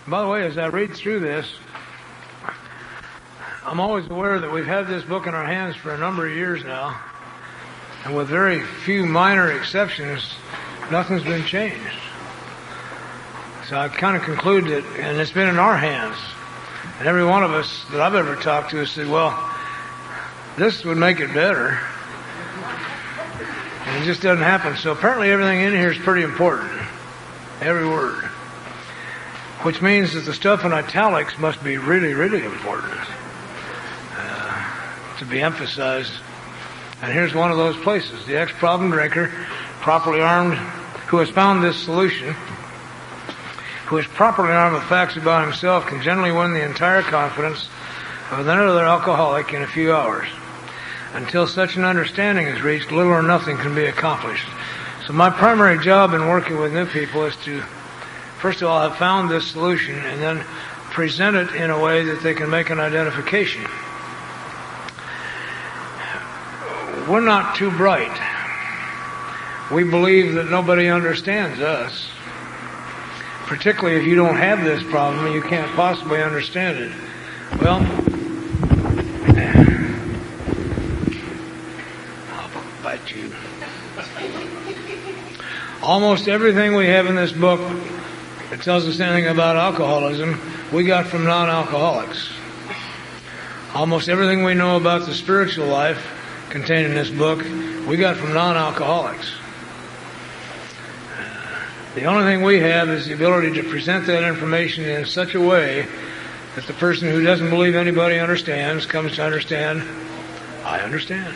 By the way, as I read through this, I'm always aware that we've had this book in our hands for a number of years now, and with very few minor exceptions, nothing's been changed. So I kind of conclude that, and it's been in our hands, and every one of us that I've ever talked to has said, well, this would make it better, and it just doesn't happen. So apparently everything in here is pretty important, every word, which means that the stuff in italics must be really, really important to be emphasized. And here's one of those places. The ex-problem drinker, properly armed, who has found this solution, who is properly armed with facts about himself, can generally win the entire confidence of another alcoholic in a few hours. Until such an understanding is reached, little or nothing can be accomplished. So my primary job in working with new people is to, first of all, have found this solution and then present it in a way that they can make an identification. We're not too bright. We believe that nobody understands us. Particularly if you don't have this problem, you can't possibly understand it. Well, I'll bite you. Almost everything we have in this book that tells us anything about alcoholism, we got from non-alcoholics. Almost everything we know about the spiritual life contained in this book, we got from non-alcoholics. The only thing we have is the ability to present that information in such a way that the person who doesn't believe anybody understands comes to understand, I understand.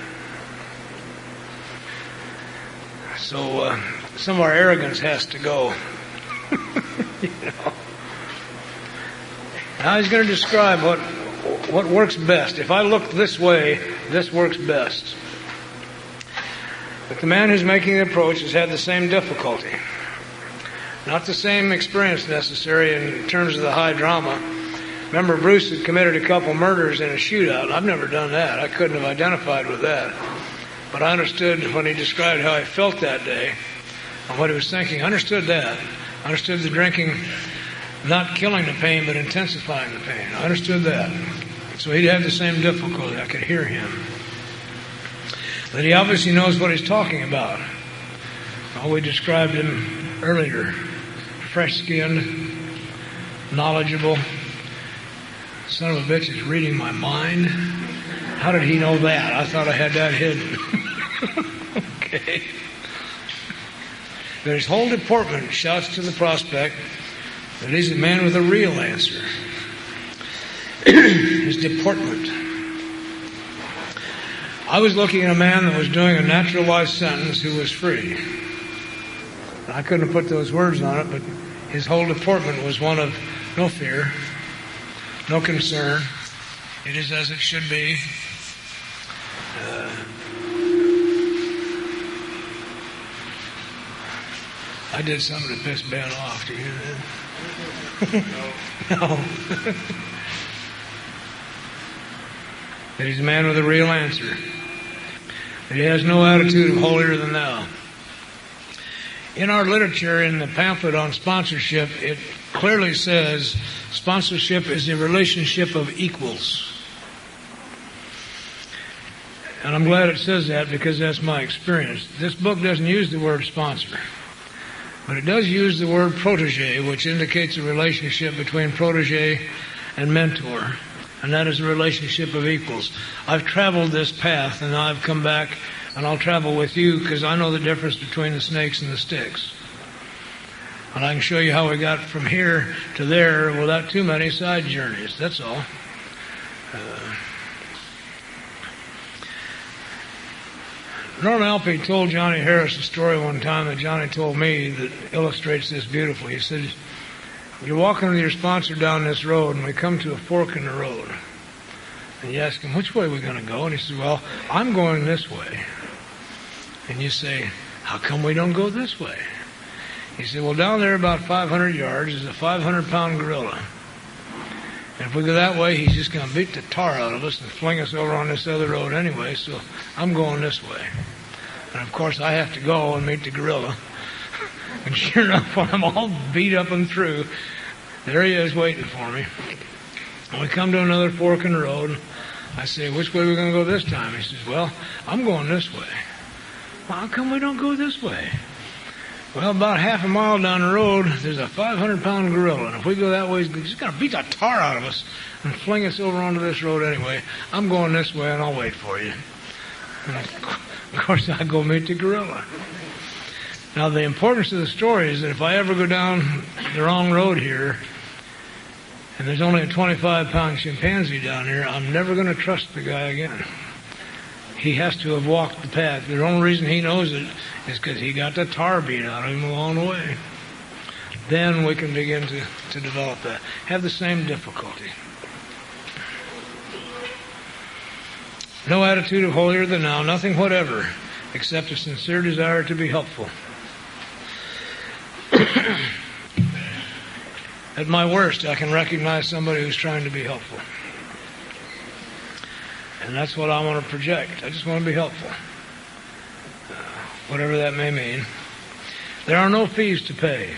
So some of our arrogance has to go. You know. Now he's going to describe what works best. If I look this way, this works best. But the man who's making the approach has had the same difficulty. Not the same experience necessary in terms of the high drama. Remember, Bruce had committed a couple murders in a shootout. I've never done that. I couldn't have identified with that. But I understood when he described how I felt that day and what he was thinking. I understood that. I understood the drinking not killing the pain, but intensifying the pain. I understood that. So he'd have the same difficulty. I could hear him. But he obviously knows what he's talking about. Well, we described him earlier. Fresh-skinned, knowledgeable. Son of a bitch is reading my mind. How did he know that? I thought I had that hidden. Okay. But his whole deportment shouts to the prospect that he's a man with a real answer. His deportment. I was looking at a man that was doing a naturalized sentence who was free. I couldn't have put those words on it, but his whole deportment was one of no fear, no concern. It is as it should be. I did something to piss Ben off. Do you hear that? No. That he's a man with a real answer. That he has no attitude of holier than thou. In our literature, in the pamphlet on sponsorship, it clearly says sponsorship is a relationship of equals. And I'm glad it says that because that's my experience. This book doesn't use the word sponsor, but it does use the word protege, which indicates a relationship between protege and mentor. And that is a relationship of equals. I've traveled this path, and I've come back, and I'll travel with you because I know the difference between the snakes and the sticks. And I can show you how we got from here to there without too many side journeys. That's all. Norm Alpe told Johnny Harris a story one time that Johnny told me that illustrates this beautifully. He said, you're walking with your sponsor down this road, and we come to a fork in the road. And you ask him, which way are we going to go? And he says, well, I'm going this way. And you say, how come we don't go this way? He said, well, down there about 500 yards is a 500-pound gorilla. And if we go that way, he's just going to beat the tar out of us and fling us over on this other road anyway, so I'm going this way. And, of course, I have to go and meet the gorilla. And sure enough, when I'm all beat up and through, There he is waiting for me. And we come to another fork in the road. I say, which way are we going to go this time? He says, well, I'm going this way. Well, how come we don't go this way? Well, about half a mile down the road, there's a 500-pound gorilla. And if we go that way, he's just going to beat the tar out of us and fling us over onto this road anyway. I'm going this way, and I'll wait for you. And of course, I go meet the gorilla. Now, the importance of the story is that if I ever go down the wrong road here, and there's only a 25-pound chimpanzee down here, I'm never going to trust the guy again. He has to have walked the path. The only reason he knows it is because he got the tar beat out of him along the way. Then we can begin to develop that. Have the same difficulty. No attitude of holier than thou, nothing whatever, except a sincere desire to be helpful. At my worst, I can recognize somebody who's trying to be helpful. And that's what I want to project. I just want to be helpful. Whatever that may mean. There are no fees to pay.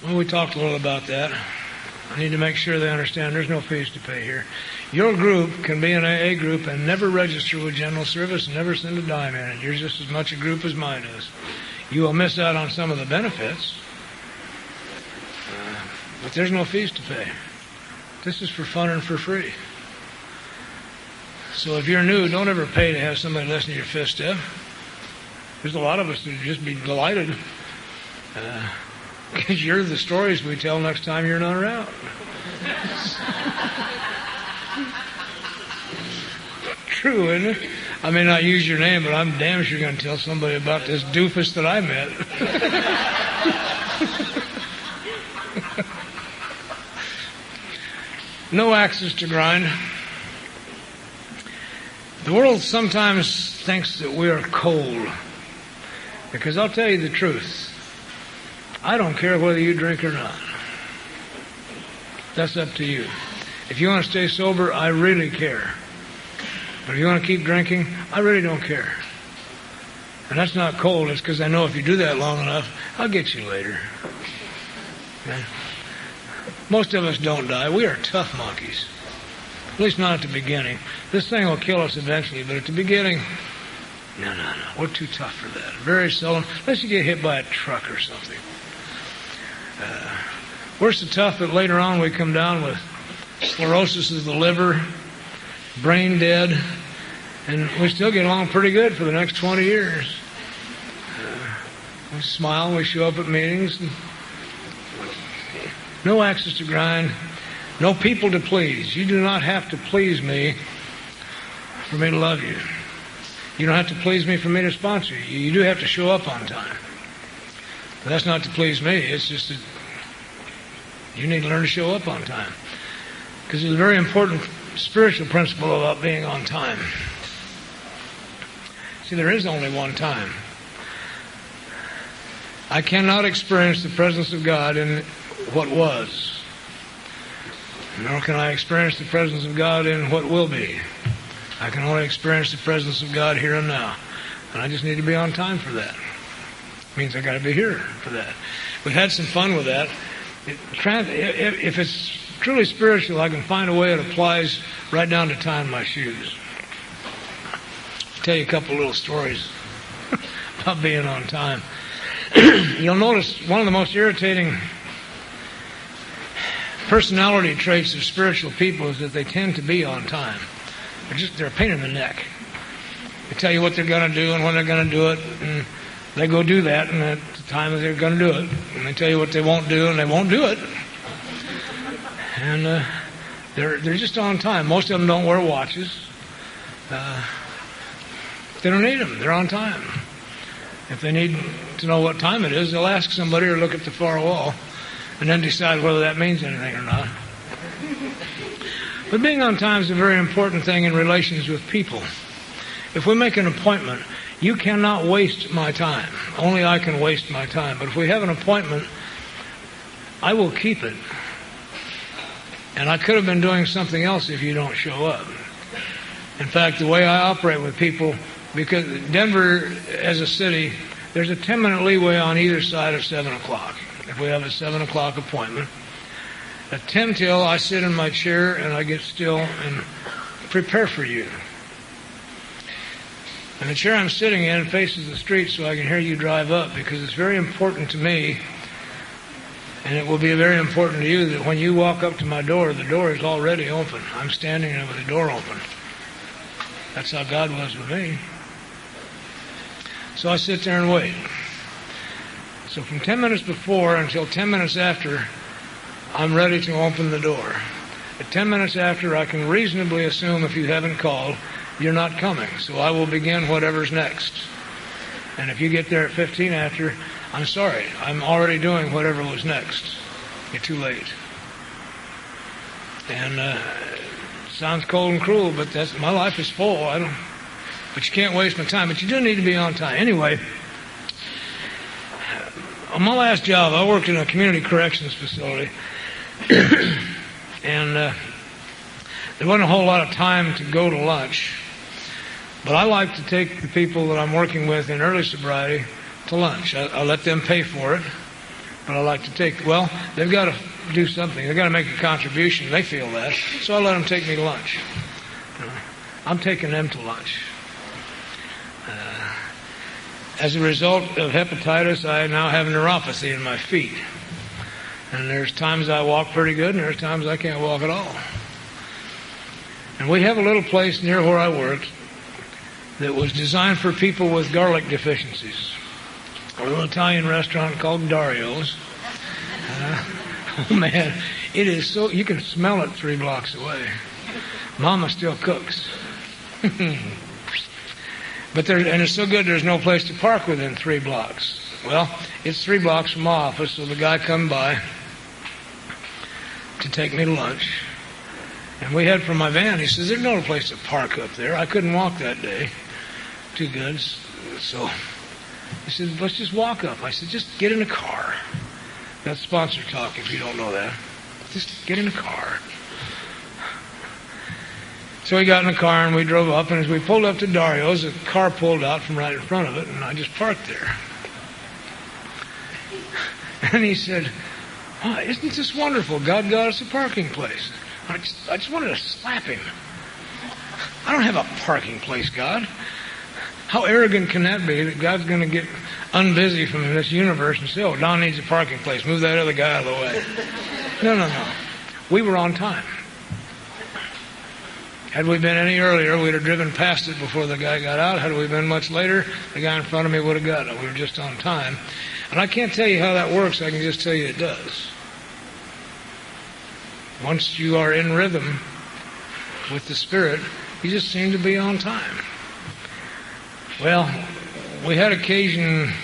Well, we talked a little about that. I need to make sure they understand there's no fees to pay here. Your group can be an AA group and never register with General Service and never send a dime in it. You're just as much a group as mine is. You will miss out on some of the benefits, but there's no fees to pay. This is for fun and for free. So if you're new, don't ever pay to have somebody listen to your fifth step. There's a lot of us that would just be delighted because you're the stories we tell next time you're not around. True, isn't it? I may not use your name, but I'm damn sure going to tell somebody about this doofus that I met. No axes to grind. The world sometimes thinks that we are cold. Because I'll tell you the truth. I don't care whether you drink or not. That's up to you. If you want to stay sober, I really care. But if you want to keep drinking, I really don't care. And that's not cold. It's because I know if you do that long enough, I'll get you later. Okay? Most of us don't die. We are tough monkeys. At least not at the beginning. This thing will kill us eventually, but at the beginning, no. We're too tough for that. Very seldom, unless you get hit by a truck or something. We're so tough that later on we come down with sclerosis of the liver, brain dead, and we still get along pretty good for the next 20 years. We smile, we show up at meetings. No axes to grind, no people to please. You do not have to please me for me to love you. You don't have to please me for me to sponsor you. You do have to show up on time. But that's not to please me. It's just that you need to learn to show up on time. Because there's a very important spiritual principle about being on time. See, there is only one time. I cannot experience the presence of God in what was. Nor can I experience the presence of God in what will be. I can only experience the presence of God here and now. And I just need to be on time for that. It means I got to be here for that. We've had some fun with that. If it's truly spiritual, I can find a way it applies right down to tying my shoes. I'll tell you a couple little stories about being on time. You'll notice one of the most irritating personality traits of spiritual people is that they tend to be on time. They're a pain in the neck. They tell you what they're going to do and when they're going to do it, and they go do that, and at the time that they're going to do it, and they tell you what they won't do, and they won't do it. And they're just on time. Most of them don't wear watches. They don't need them. They're on time. If they need to know what time it is, they'll ask somebody or look at the far wall and then decide whether that means anything or not. But being on time is a very important thing in relations with people. If we make an appointment, you cannot waste my time. Only I can waste my time. But if we have an appointment, I will keep it. And I could have been doing something else if you don't show up. In fact, the way I operate with people, because Denver as a city, there's a 10-minute leeway on either side of 7 o'clock. If we have a 7 o'clock appointment. At 10 till, I sit in my chair and I get still and prepare for you. And the chair I'm sitting in faces the street so I can hear you drive up, because it's very important to me, and it will be very important to you, that when you walk up to my door, the door is already open. I'm standing there with the door open. That's how God was with me. So I sit there and wait. So from 10 minutes before until 10 minutes after, I'm ready to open the door. At 10 minutes after, I can reasonably assume, if you haven't called, you're not coming. So I will begin whatever's next. And if you get there at 15 after, I'm sorry. I'm already doing whatever was next. You're too late. And it sounds cold and cruel, but my life is full. But you can't waste my time. But you do need to be on time. Anyway, on my last job, I worked in a community corrections facility. And there wasn't a whole lot of time to go to lunch. But I like to take the people that I'm working with in early sobriety to lunch. I let them pay for it, but I like to they've got to do something. They've got to make a contribution. They feel that. So I let them take me to lunch. I'm taking them to lunch. As a result of hepatitis, I now have neuropathy in my feet. And there's times I walk pretty good, and there's times I can't walk at all. And we have a little place near where I worked that was designed for people with garlic deficiencies. A little Italian restaurant called Dario's. Oh man, it is so, you can smell it 3 blocks away. Mama still cooks. But and it's so good there's no place to park within 3 blocks. Well, it's 3 blocks from my office, so the guy come by to take me to lunch. And we head from my van. He says, there's no place to park up there. I couldn't walk that day. Too good. So he said, let's just walk up. I said, just get in a car. That's sponsor talk if you don't know that. Just get in a car. So we got in the car and we drove up, and as we pulled up to Dario's, a car pulled out from right in front of it, and I just parked there. And he said, oh, isn't this wonderful? God got us a parking place. I just wanted to slap him. I don't have a parking place, God. How arrogant can that be, that God's going to get unbusy from this universe and say, oh, Don needs a parking place. Move that other guy out of the way. No. We were on time. Had we been any earlier, we'd have driven past it before the guy got out. Had we been much later, the guy in front of me would have got it. We were just on time. And I can't tell you how that works. I can just tell you it does. Once you are in rhythm with the Spirit, you just seem to be on time. Well, we had occasion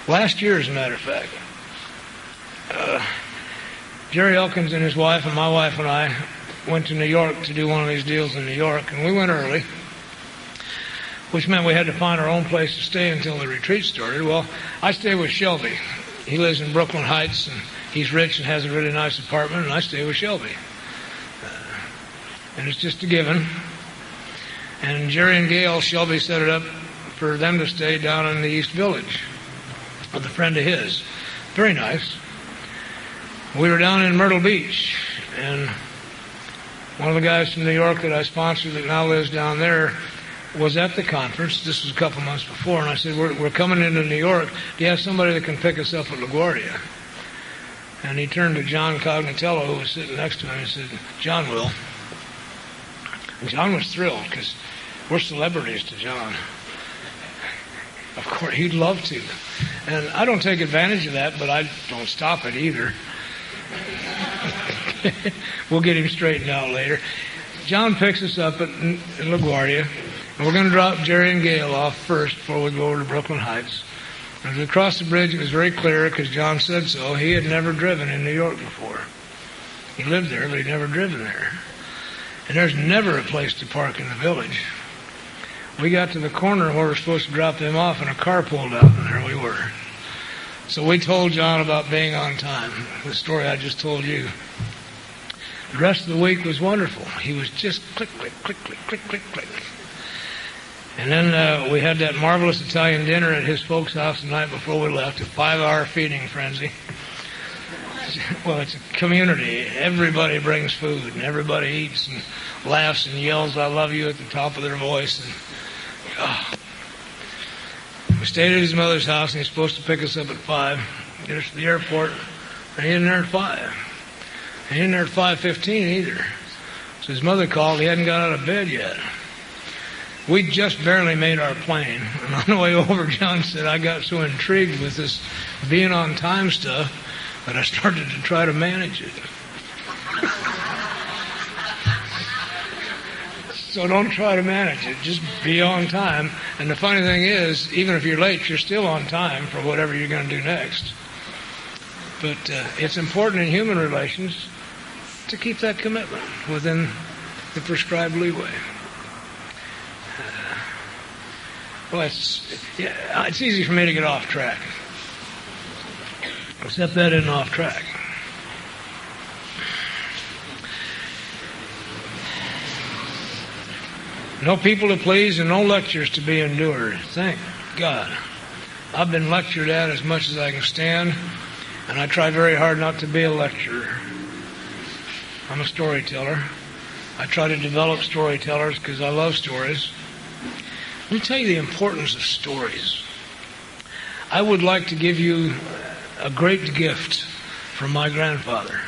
last year, as a matter of fact. Jerry Elkins and his wife and my wife and I went to New York to do one of these deals in New York, and we went early, which meant we had to find our own place to stay until the retreat started. Well, I stay with Shelby. He lives in Brooklyn Heights, and he's rich and has a really nice apartment, and I stay with Shelby. And it's just a given. And Jerry and Gail, Shelby set it up for them to stay down in the East Village with a friend of his. Very nice. We were down in Myrtle Beach, and one of the guys from New York that I sponsored that now lives down there was at the conference. This was a couple months before, and I said, we're coming into New York. Do you have somebody that can pick us up at LaGuardia? And he turned to John Cognatello, who was sitting next to him, and said, John will. And John was thrilled, because we're celebrities to John. Of course, he'd love to. And I don't take advantage of that, but I don't stop it either. We'll get him straightened out later. John picks us up at LaGuardia, and we're going to drop Jerry and Gail off first before we go over to Brooklyn Heights. As we crossed the bridge, it was very clear, because John said so. He had never driven in New York before. He lived there, but he'd never driven there. And there's never a place to park in the village. We got to the corner where we're supposed to drop them off, and a car pulled out, and there we were. So we told John about being on time, the story I just told you. The rest of the week was wonderful. He was just click, click, click, click, click, click, click. And then we had that marvelous Italian dinner at his folks' house the night before we left, a 5-hour feeding frenzy. Well, it's a community. Everybody brings food, and everybody eats and laughs and yells, "I love you," at the top of their voice. And we stayed at his mother's house, and he was supposed to pick us up at 5, get us to the airport, and he didn't there at 5. He didn't there at 5:15 either. So his mother called. He hadn't got out of bed yet. We just barely made our plane. And on the way over, John said, I got so intrigued with this being on time stuff that I started to try to manage it. So don't try to manage it. Just be on time. And the funny thing is, even if you're late, you're still on time for whatever you're going to do next. But it's important in human relations to keep that commitment within the prescribed leeway. Well, it's easy for me to get off track. Except that isn't off track. No people to please and no lectures to be endured. Thank God. I've been lectured at as much as I can stand, and I try very hard not to be a lecturer. I'm a storyteller. I try to develop storytellers because I love stories. Let me tell you the importance of stories. I would like to give you a great gift from my grandfather,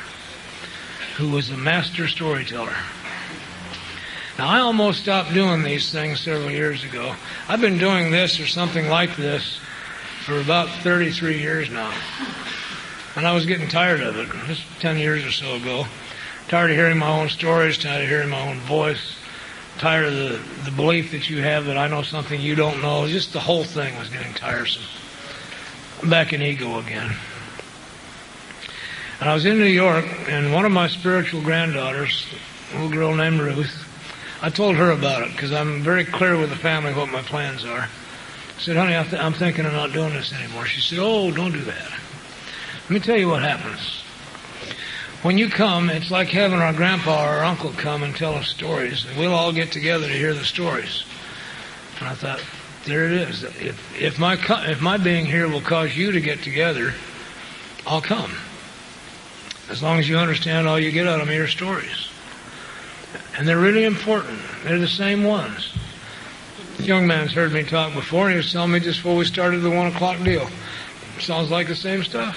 who was a master storyteller. Now, I almost stopped doing these things several years ago. I've been doing this or something like this for about 33 years now. And I was getting tired of it, just 10 years or so ago. Tired of hearing my own stories, tired of hearing my own voice, tired of the belief that you have that I know something you don't know. Just the whole thing was getting tiresome. I'm back in ego again. And I was in New York, and one of my spiritual granddaughters, a little girl named Ruth, I told her about it because I'm very clear with the family what my plans are. I said, honey, I'm thinking of not doing this anymore. She said, oh, don't do that. Let me tell you what happens. When you come, it's like having our grandpa or our uncle come and tell us stories, and we'll all get together to hear the stories. And I thought, there it is. If my being here will cause you to get together, I'll come. As long as you understand all you get out of me are stories. And they're really important. They're the same ones. This young man's heard me talk before, and he was telling me just before we started the 1 o'clock deal. Sounds like the same stuff.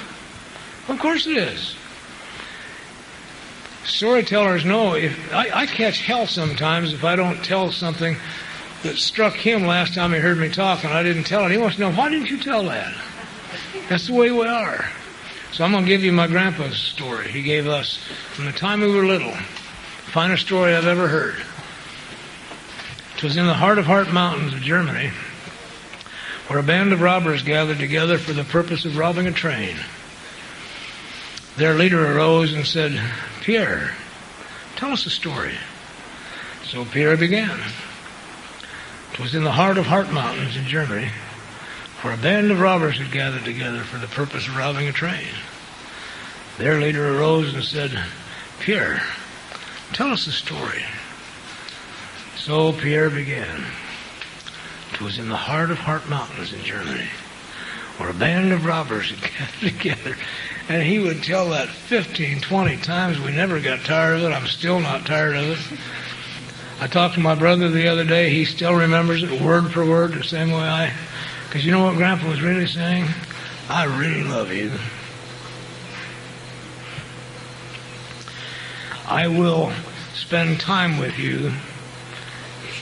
Of course it is. Storytellers know, if I catch hell sometimes if I don't tell something that struck him last time he heard me talk and I didn't tell it. He wants to know, why didn't you tell that? That's the way we are. So I'm going to give you my grandpa's story he gave us from the time we were little. Finest story I've ever heard. It was in the heart of Hart Mountains of Germany, where a band of robbers gathered together for the purpose of robbing a train. Their leader arose and said, Pierre, tell us a story. So Pierre began. It was in the heart of Hart Mountains in Germany, where a band of robbers had gathered together for the purpose of robbing a train. Their leader arose and said, Pierre, tell us a story. So Pierre began. It was in the heart of Hart Mountains in Germany, where a band of robbers had gathered together. And he would tell that 15, 20 times. We never got tired of it. I'm still not tired of it. I talked to my brother the other day. He still remembers it word for word the same way I... Because you know what Grandpa was really saying? I really love you. I will spend time with you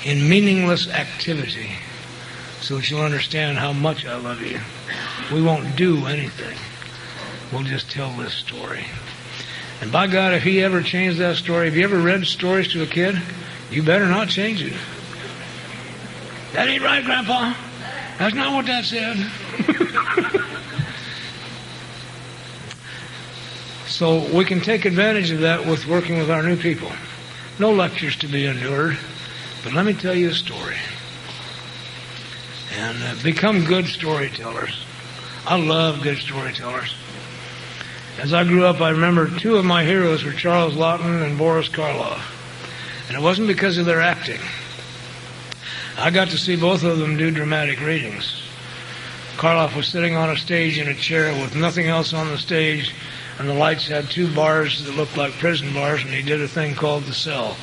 in meaningless activity so that you'll understand how much I love you. We won't do anything. We'll just tell this story. And by God, if he ever changed that story, have you ever read stories to a kid? You better not change it. That ain't right, Grandpa. That's not what that said. So we can take advantage of that with working with our new people. No lectures to be endured, but let me tell you a story. And become good storytellers. I love good storytellers. As I grew up, I remember two of my heroes were Charles Laughton and Boris Karloff. And it wasn't because of their acting. I got to see both of them do dramatic readings. Karloff was sitting on a stage in a chair with nothing else on the stage, and the lights had two bars that looked like prison bars, and he did a thing called the cell.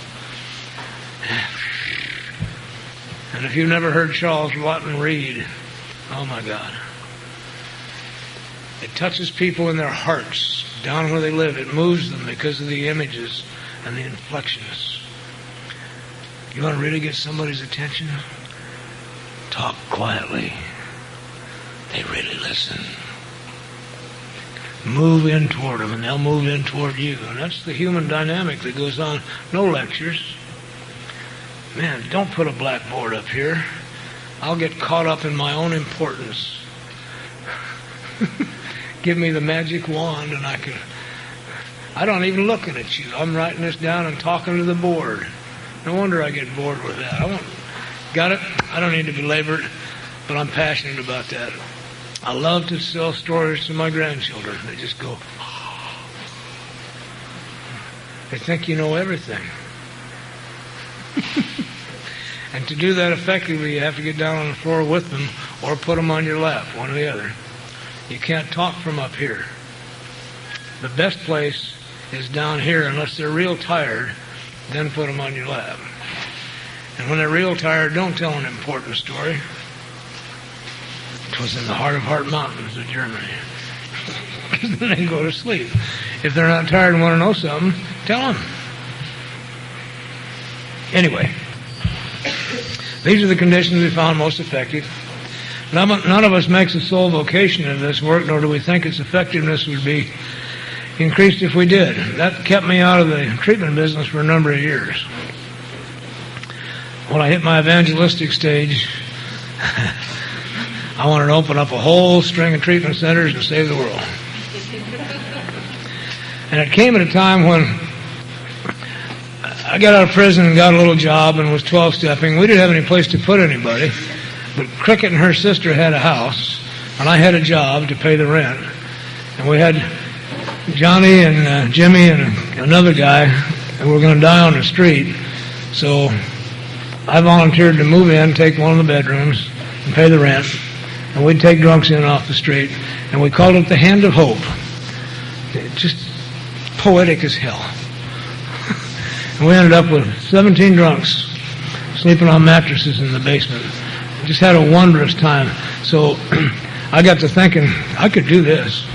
And if you've never heard Charles Lawton read, oh my God. It touches people in their hearts, down where they live. It moves them because of the images and the inflections. You want to really get somebody's attention? Talk quietly. They really listen. Move in toward them, and they'll move in toward you. And that's the human dynamic that goes on. No lectures. Man, don't put a blackboard up here. I'll get caught up in my own importance. Give me the magic wand, and I don't even looking at you. I'm writing this down and talking to the board. No wonder I get bored with that. Got it? I don't need to belabor it, but I'm passionate about that. I love to tell stories to my grandchildren. They just go, oh. They think you know everything. And to do that effectively, you have to get down on the floor with them or put them on your lap, one or the other. You can't talk from up here. The best place is down here unless they're real tired, then put them on your lap. And when they're real tired, don't tell an important story. It was in the heart of Heart Mountains of Germany. Then they go to sleep. If they're not tired and want to know something, tell them. Anyway, these are the conditions we found most effective. None of us makes a sole vocation of this work, nor do we think its effectiveness would be increased if we did. That kept me out of the treatment business for a number of years. When I hit my evangelistic stage, I wanted to open up a whole string of treatment centers and save the world. And it came at a time when I got out of prison and got a little job and was 12-stepping. We didn't have any place to put anybody, but Cricket and her sister had a house, and I had a job to pay the rent. And we had Johnny and Jimmy and another guy, and we were going to die on the street. So I volunteered to move in, take one of the bedrooms, and pay the rent. And we'd take drunks in off the street, and we called it the Hand of Hope. Just poetic as hell. And we ended up with 17 drunks sleeping on mattresses in the basement. Just had a wondrous time. So I got to thinking, I could do this.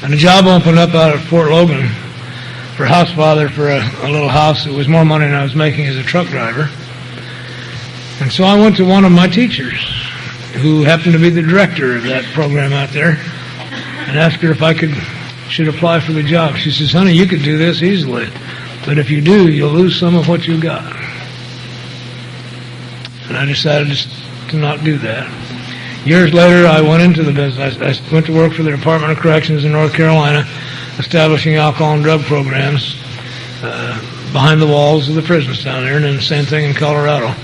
And a job opened up out of Fort Logan for house father for a little house. It was more money than I was making as a truck driver. And so I went to one of my teachers, who happened to be the director of that program out there, and asked her if I should apply for the job. She says, honey, you could do this easily, but if you do, you'll lose some of what you got. And I decided to not do that. Years later, I went into the business. I went to work for the Department of Corrections in North Carolina, establishing alcohol and drug programs behind the walls of the prisons down there, and then the same thing in Colorado.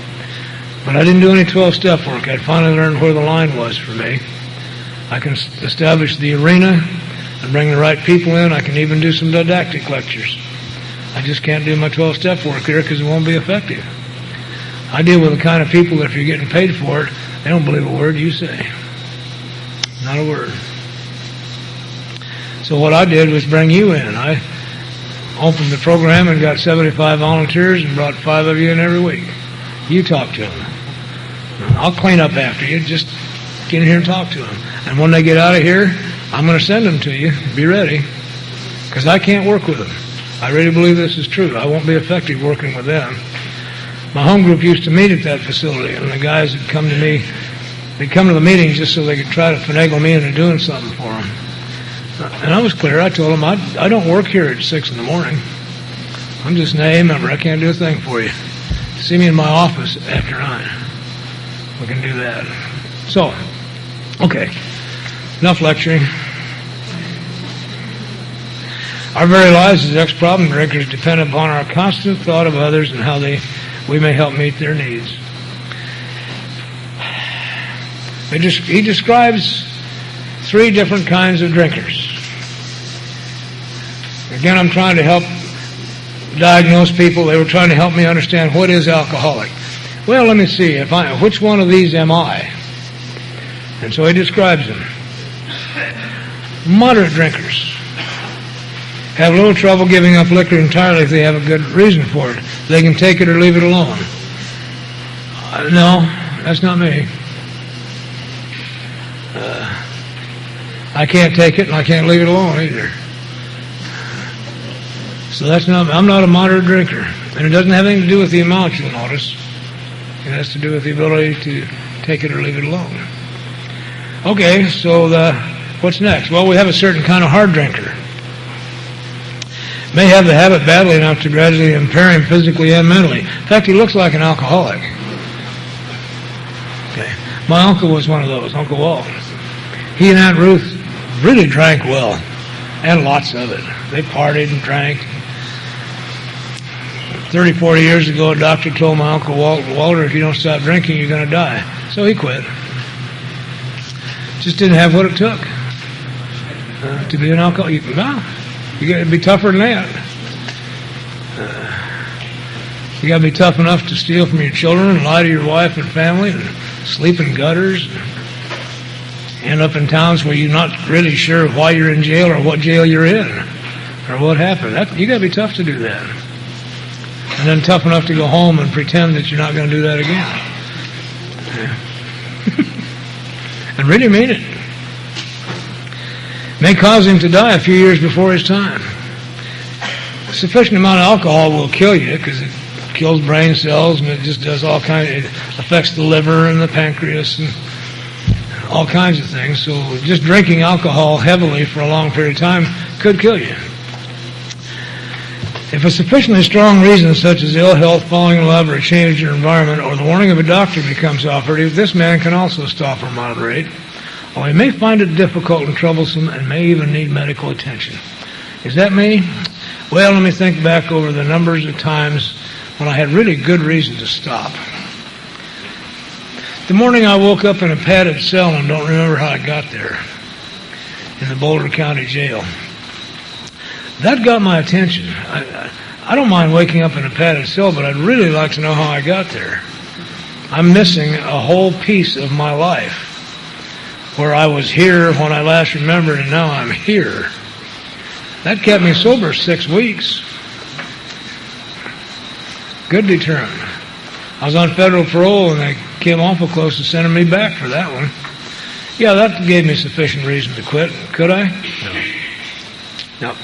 But I didn't do any 12-step work. I'd finally learned where the line was for me. I can establish the arena and bring the right people in. I can even do some didactic lectures. I just can't do my 12-step work here because it won't be effective. I deal with the kind of people that if you're getting paid for it, they don't believe a word you say. Not a word. So what I did was bring you in. I opened the program and got 75 volunteers and brought 5 of you in every week. You talk to them. I'll clean up after you. Just get in here and talk to them. And when they get out of here, I'm going to send them to you. Be ready. Because I can't work with them. I really believe this is true. I won't be effective working with them. My home group used to meet at that facility, and the guys would come to me. They'd come to the meetings just so they could try to finagle me into doing something for them. And I was clear. I told them, I don't work here at 6 in the morning. I'm just an AA member. I can't do a thing for you. See me in my office after 9. We can do that. So, okay. Enough lecturing. Our very lives as ex-problem drinkers depend upon our constant thought of others and how we may help meet their needs. He describes 3 different kinds of drinkers. Again, I'm trying to help diagnose people. They were trying to help me understand what is alcoholic. Well, let me see. Which one of these am I? And so he describes them. Moderate drinkers have little trouble giving up liquor entirely if they have a good reason for it. They can take it or leave it alone. No, that's not me. I can't take it and I can't leave it alone either. So I'm not a moderate drinker. And it doesn't have anything to do with the amount, you'll notice. It has to do with the ability to take it or leave it alone. Okay, so what's next? Well, we have a certain kind of hard drinker. May have the habit badly enough to gradually impair him physically and mentally. In fact, he looks like an alcoholic. Okay. My uncle was one of those, Uncle Walt. He and Aunt Ruth really drank well, and lots of it. They partied and drank. 30, 40 years ago, a doctor told my Uncle Walter, if you don't stop drinking, you're going to die. So he quit. Just didn't have what it took to be an alcoholic. Well, you got to be tougher than that. You got to be tough enough to steal from your children and lie to your wife and family and sleep in gutters. End up in towns where you're not really sure why you're in jail or what jail you're in or what happened. You got to be tough to do that. And then tough enough to go home and pretend that you're not going to do that again. And really mean it. May cause him to die a few years before his time. A sufficient amount of alcohol will kill you because it kills brain cells and it just does all kinds. It affects the liver and the pancreas and all kinds of things. So just drinking alcohol heavily for a long period of time could kill you. If a sufficiently strong reason such as ill health, falling in love, or a change in your environment, or the warning of a doctor becomes offered, this man can also stop or moderate, or he may find it difficult and troublesome and may even need medical attention. Is that me? Well, let me think back over the numbers of times when I had really good reason to stop. The morning I woke up in a padded cell and don't remember how I got there, in the Boulder County Jail. That got my attention. I don't mind waking up in a padded cell, but I'd really like to know how I got there. I'm missing a whole piece of my life where I was here when I last remembered and now I'm here. That kept me sober 6 weeks. Good deterrent. I was on federal parole and they came awful close to sending me back for that one. Yeah, that gave me sufficient reason to quit. Could I? No. No.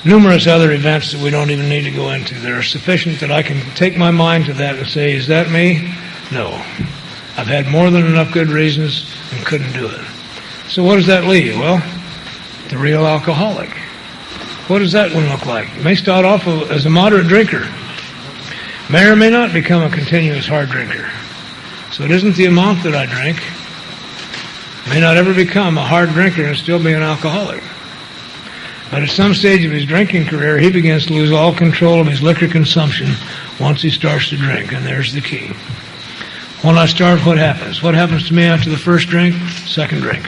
Numerous other events that we don't even need to go into that are sufficient that I can take my mind to that and say, is that me? No. I've had more than enough good reasons and couldn't do it. So what does that leave? Well, the real alcoholic. What does that one look like? It may start off as a moderate drinker. May or may not become a continuous hard drinker. So it isn't the amount that I drink. May not ever become a hard drinker and still be an alcoholic. But at some stage of his drinking career, he begins to lose all control of his liquor consumption once he starts to drink, and there's the key. When I start, what happens? What happens to me after the first drink? Second drink.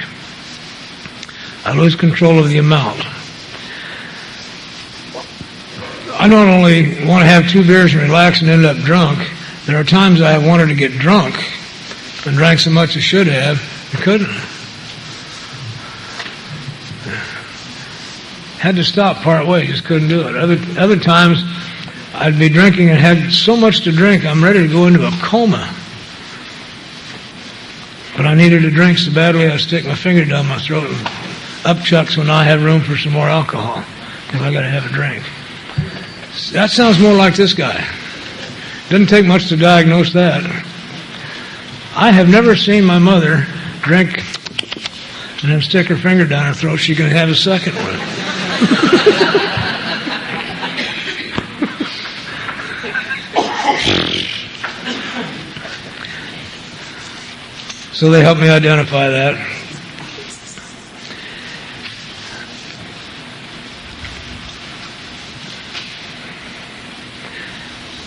I lose control of the amount. I not only want to have 2 beers and relax and end up drunk, there are times I have wanted to get drunk and drank so much I should have and couldn't. Had to stop part way, just couldn't do it. Other times, I'd be drinking and had so much to drink, I'm ready to go into a coma. But I needed a drink so badly, I'd stick my finger down my throat and upchucks when I had room for some more alcohol, because I got to have a drink. That sounds more like this guy. Doesn't take much to diagnose that. I have never seen my mother drink and then stick her finger down her throat. She can have a second one. So they helped me identify that.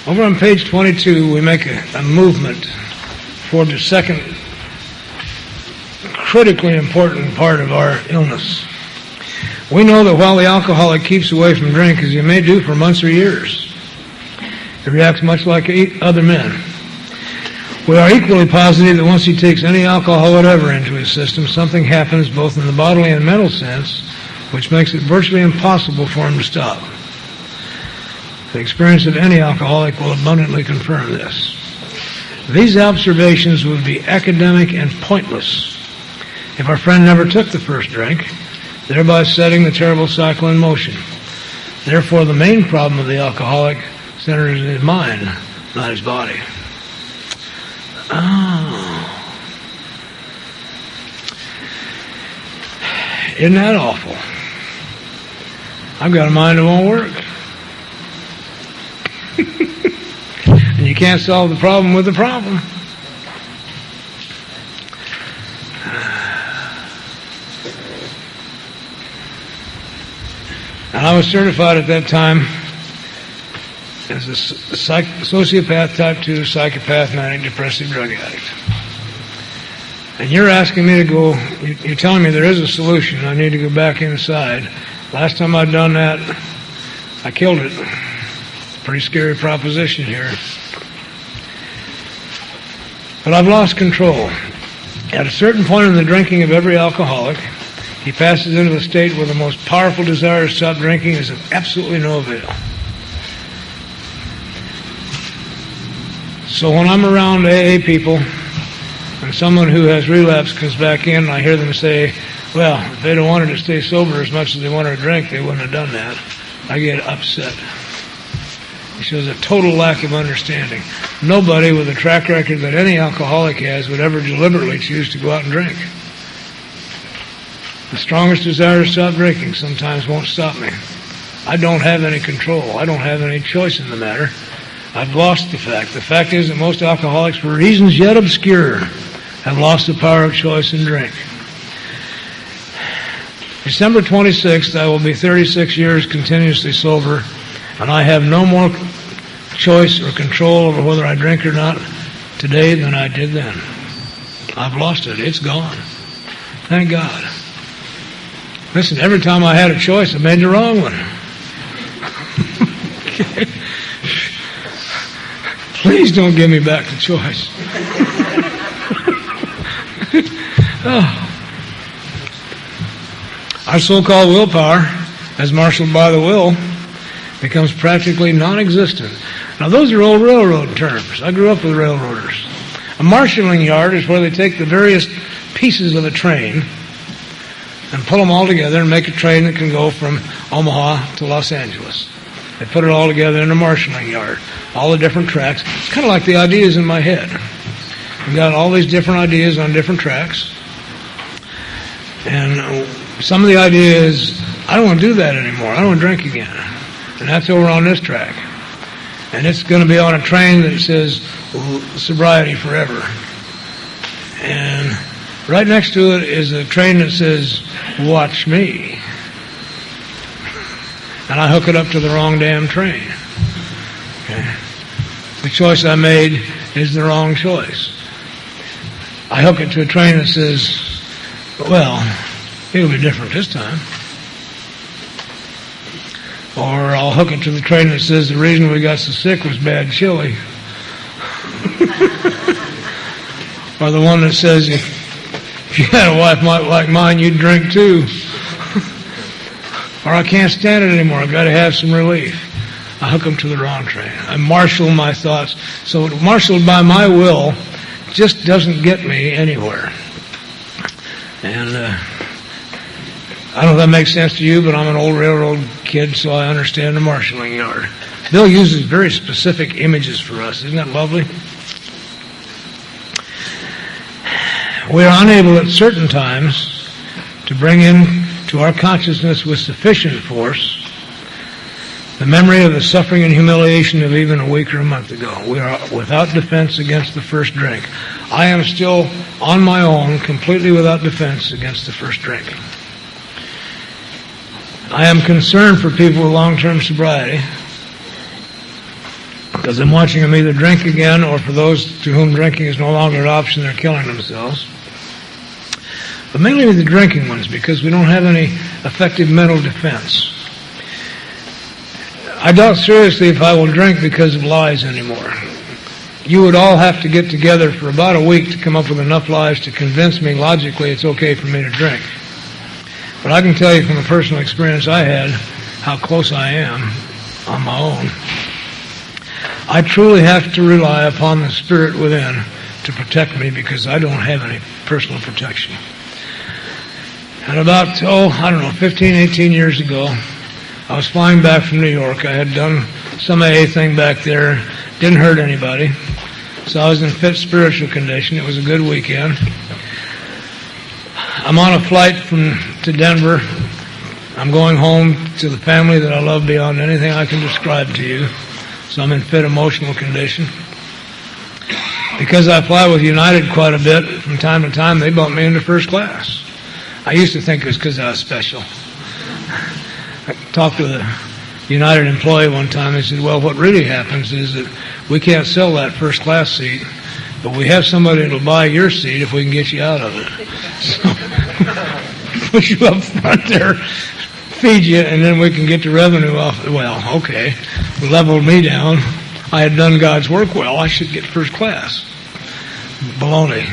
Over on page 22, we make a movement for the second critically important part of our illness. We know that while the alcoholic keeps away from drink, as he may do for months or years, He reacts much like other men. We are equally positive that once he takes any alcohol whatever into his system, something happens both in the bodily and mental sense, which makes it virtually impossible for him to stop. The experience of any alcoholic will abundantly confirm this. These observations would be academic and pointless if our friend never took the first drink, thereby setting the terrible cycle in motion. Therefore, the main problem of the alcoholic centers in his mind, not his body. Oh. Isn't that awful? I've got a mind that won't work. And you can't solve the problem with the problem. And I was certified at that time as a sociopath type 2, psychopath, manic depressive drug addict. And you're asking me to go, you're telling me there is a solution. I need to go back inside. Last time I'd done that, I killed it. Pretty scary proposition here. But I've lost control. At a certain point in the drinking of every alcoholic, he passes into a state where the most powerful desire to stop drinking is of absolutely no avail. So when I'm around AA people, and someone who has relapsed comes back in, and I hear them say, well, if they'd have wanted to stay sober as much as they wanted to drink, they wouldn't have done that, I get upset. It shows a total lack of understanding. Nobody with a track record that any alcoholic has would ever deliberately choose to go out and drink. The strongest desire to stop drinking sometimes won't stop me. I don't have any control. I don't have any choice in the matter. I've lost the fact. The fact is that most alcoholics, for reasons yet obscure, have lost the power of choice in drink. December 26th, I will be 36 years continuously sober, and I have no more choice or control over whether I drink or not today than I did then. I've lost it. It's gone. Thank God. Listen, every time I had a choice, I made the wrong one. Okay. Please don't give me back the choice. Oh. Our so-called willpower, as marshaled by the will, becomes practically non-existent. Now, those are old railroad terms. I grew up with railroaders. A marshalling yard is where they take the various pieces of a train and pull them all together and make a train that can go from Omaha to Los Angeles. They put it all together in a marshalling yard, all the different tracks. It's kind of like the ideas in my head. I've got all these different ideas on different tracks. And some of the ideas, I don't want to do that anymore. I don't want to drink again. And that's over on this track. And it's going to be on a train that says sobriety forever. And right next to it is a train that says watch me. And I hook it up to the wrong damn train. Okay. The choice I made is the wrong choice. I hook it to a train that says, well, it'll be different this time. Or I'll hook it to the train that says the reason we got so sick was bad chili. Or the one that says if you had a wife like mine, you'd drink too. Or I can't stand it anymore. I've got to have some relief. I hook them to the wrong train. I marshal my thoughts. So marshaled by my will just doesn't get me anywhere. And I don't know if that makes sense to you, but I'm an old railroad kid, so I understand the marshalling yard. Bill uses very specific images for us. Isn't that lovely? We are unable at certain times to bring in to our consciousness with sufficient force the memory of the suffering and humiliation of even a week or a month ago. We are without defense against the first drink. I am still on my own, completely without defense against the first drink. I am concerned for people with long-term sobriety because I'm watching them either drink again, or for those to whom drinking is no longer an option, they're killing themselves. But mainly the drinking ones, because we don't have any effective mental defense. I doubt seriously if I will drink because of lies anymore. You would all have to get together for about a week to come up with enough lies to convince me logically it's okay for me to drink. But I can tell you from the personal experience I had how close I am on my own. I truly have to rely upon the Spirit within to protect me because I don't have any personal protection. And about, 15, 18 years ago, I was flying back from New York. I had done some AA thing back there. Didn't hurt anybody. So I was in fit spiritual condition. It was a good weekend. I'm on a flight to Denver. I'm going home to the family that I love beyond anything I can describe to you. So I'm in fit emotional condition. Because I fly with United quite a bit, from time to time, they bumped me into first class. I used to think it was because I was special. I talked to the United employee one time. They said, well, what really happens is that we can't sell that first class seat, but we have somebody that will buy your seat if we can get you out of it. So, put you up front there, feed you, and then we can get the revenue off. Well, okay. Leveled me down. I had done God's work well. I should get first class. Baloney.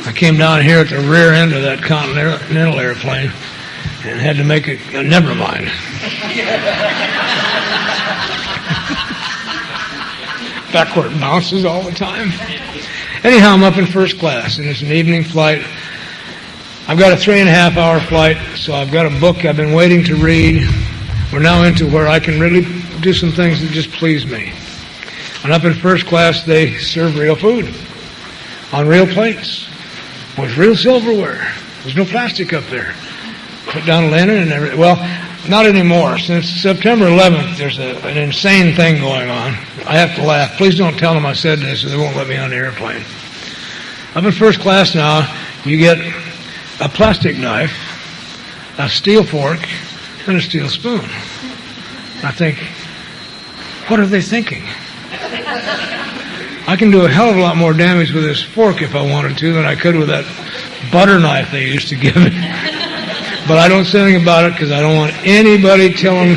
I came down here at the rear end of that Continental airplane and had to make it, never mind. Backward bounces all the time. Anyhow, I'm up in first class, and it's an evening flight. I've got a 3.5-hour flight, so I've got a book I've been waiting to read. We're now into where I can really do some things that just please me. And up in first class, they serve real food on real plates with real silverware. There's no plastic up there. Put down linen and everything. Well, not anymore. Since September 11th, there's an insane thing going on. I have to laugh. Please don't tell them I said this or they won't let me on the airplane. Up in first class now, you get a plastic knife, a steel fork, and a steel spoon. I think, what are they thinking? I can do a hell of a lot more damage with this fork if I wanted to than I could with that butter knife they used to give me. But I don't say anything about it because I don't want anybody telling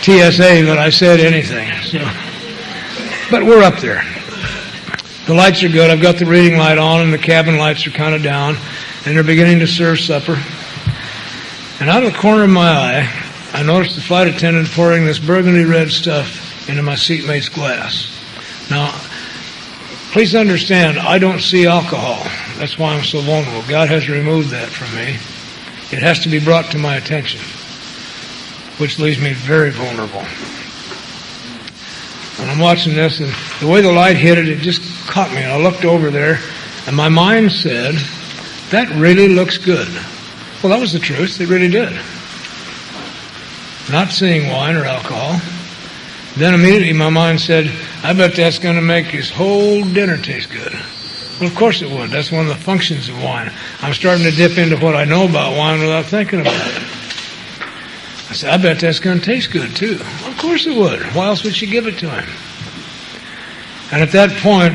TSA that I said anything. So, but we're up there. The lights are good. I've got the reading light on and the cabin lights are kind of down and they're beginning to serve supper. And out of the corner of my eye, I noticed the flight attendant pouring this burgundy red stuff into my seatmate's glass. Now, please understand, I don't see alcohol. That's why I'm so vulnerable. God has removed that from me. It has to be brought to my attention, which leaves me very vulnerable. And I'm watching this, and the way the light hit it, it just caught me. And I looked over there, and my mind said, that really looks good. Well, that was the truth. It really did. Not seeing wine or alcohol. Then immediately my mind said, I bet that's going to make his whole dinner taste good. Well, of course it would. That's one of the functions of wine. I'm starting to dip into what I know about wine without thinking about it. I said, I bet that's going to taste good too. Well, of course it would. Why else would she give it to him? And at that point,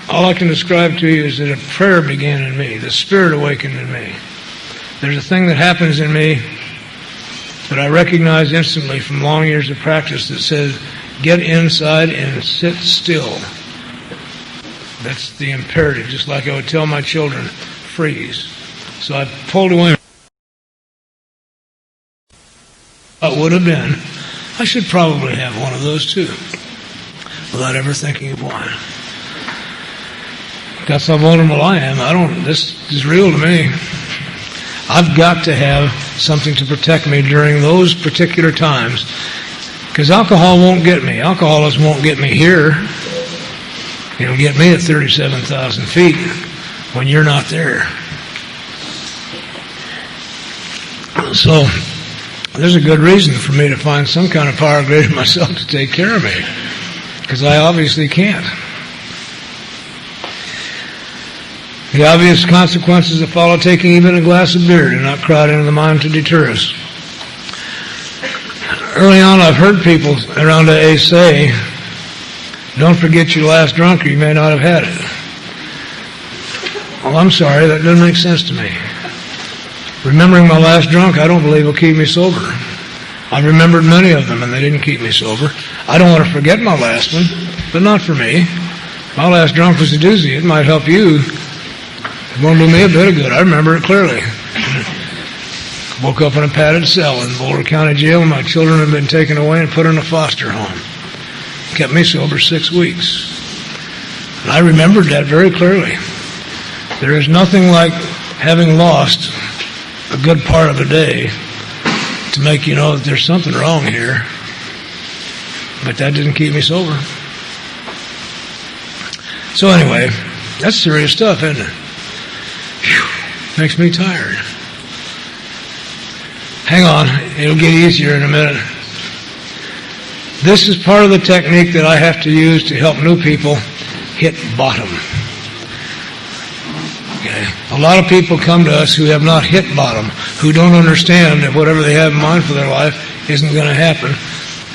all I can describe to you is that a prayer began in me. The Spirit awakened in me. There's a thing that happens in me that I recognize instantly from long years of practice that says, get inside and sit still. That's the imperative, just like I would tell my children, freeze. So I pulled away. What would have been, I should probably have one of those too, without ever thinking of wine. That's how vulnerable I am. This is real to me. I've got to have something to protect me during those particular times. Because alcohol won't get me. Alcoholism won't get me here. It'll get me at 37,000 feet when you're not there. So there's a good reason for me to find some kind of power greater than myself to take care of me. Because I obviously can't. The obvious consequences that follow taking even a glass of beer do not crowd into the mind to deter us. Early on, I've heard people around AA say, don't forget your last drunk or you may not have had it. Well, I'm sorry, that doesn't make sense to me. Remembering my last drunk, I don't believe will keep me sober. I remembered many of them, and they didn't keep me sober. I don't want to forget my last one, but not for me. My last drunk was a doozy. It might help you. It won't do me a bit of good. I remember it clearly. Woke up in a padded cell in Boulder County Jail. My children had been taken away and put in a foster home. Kept me sober 6 weeks. And I remembered that very clearly. There is nothing like having lost a good part of a day to make you know that there's something wrong here. But that didn't keep me sober. So anyway, that's serious stuff, isn't it? Whew, makes me tired. Hang on, it'll get easier in a minute. This is part of the technique that I have to use to help new people hit bottom. Okay. A lot of people come to us who have not hit bottom, who don't understand that whatever they have in mind for their life isn't going to happen.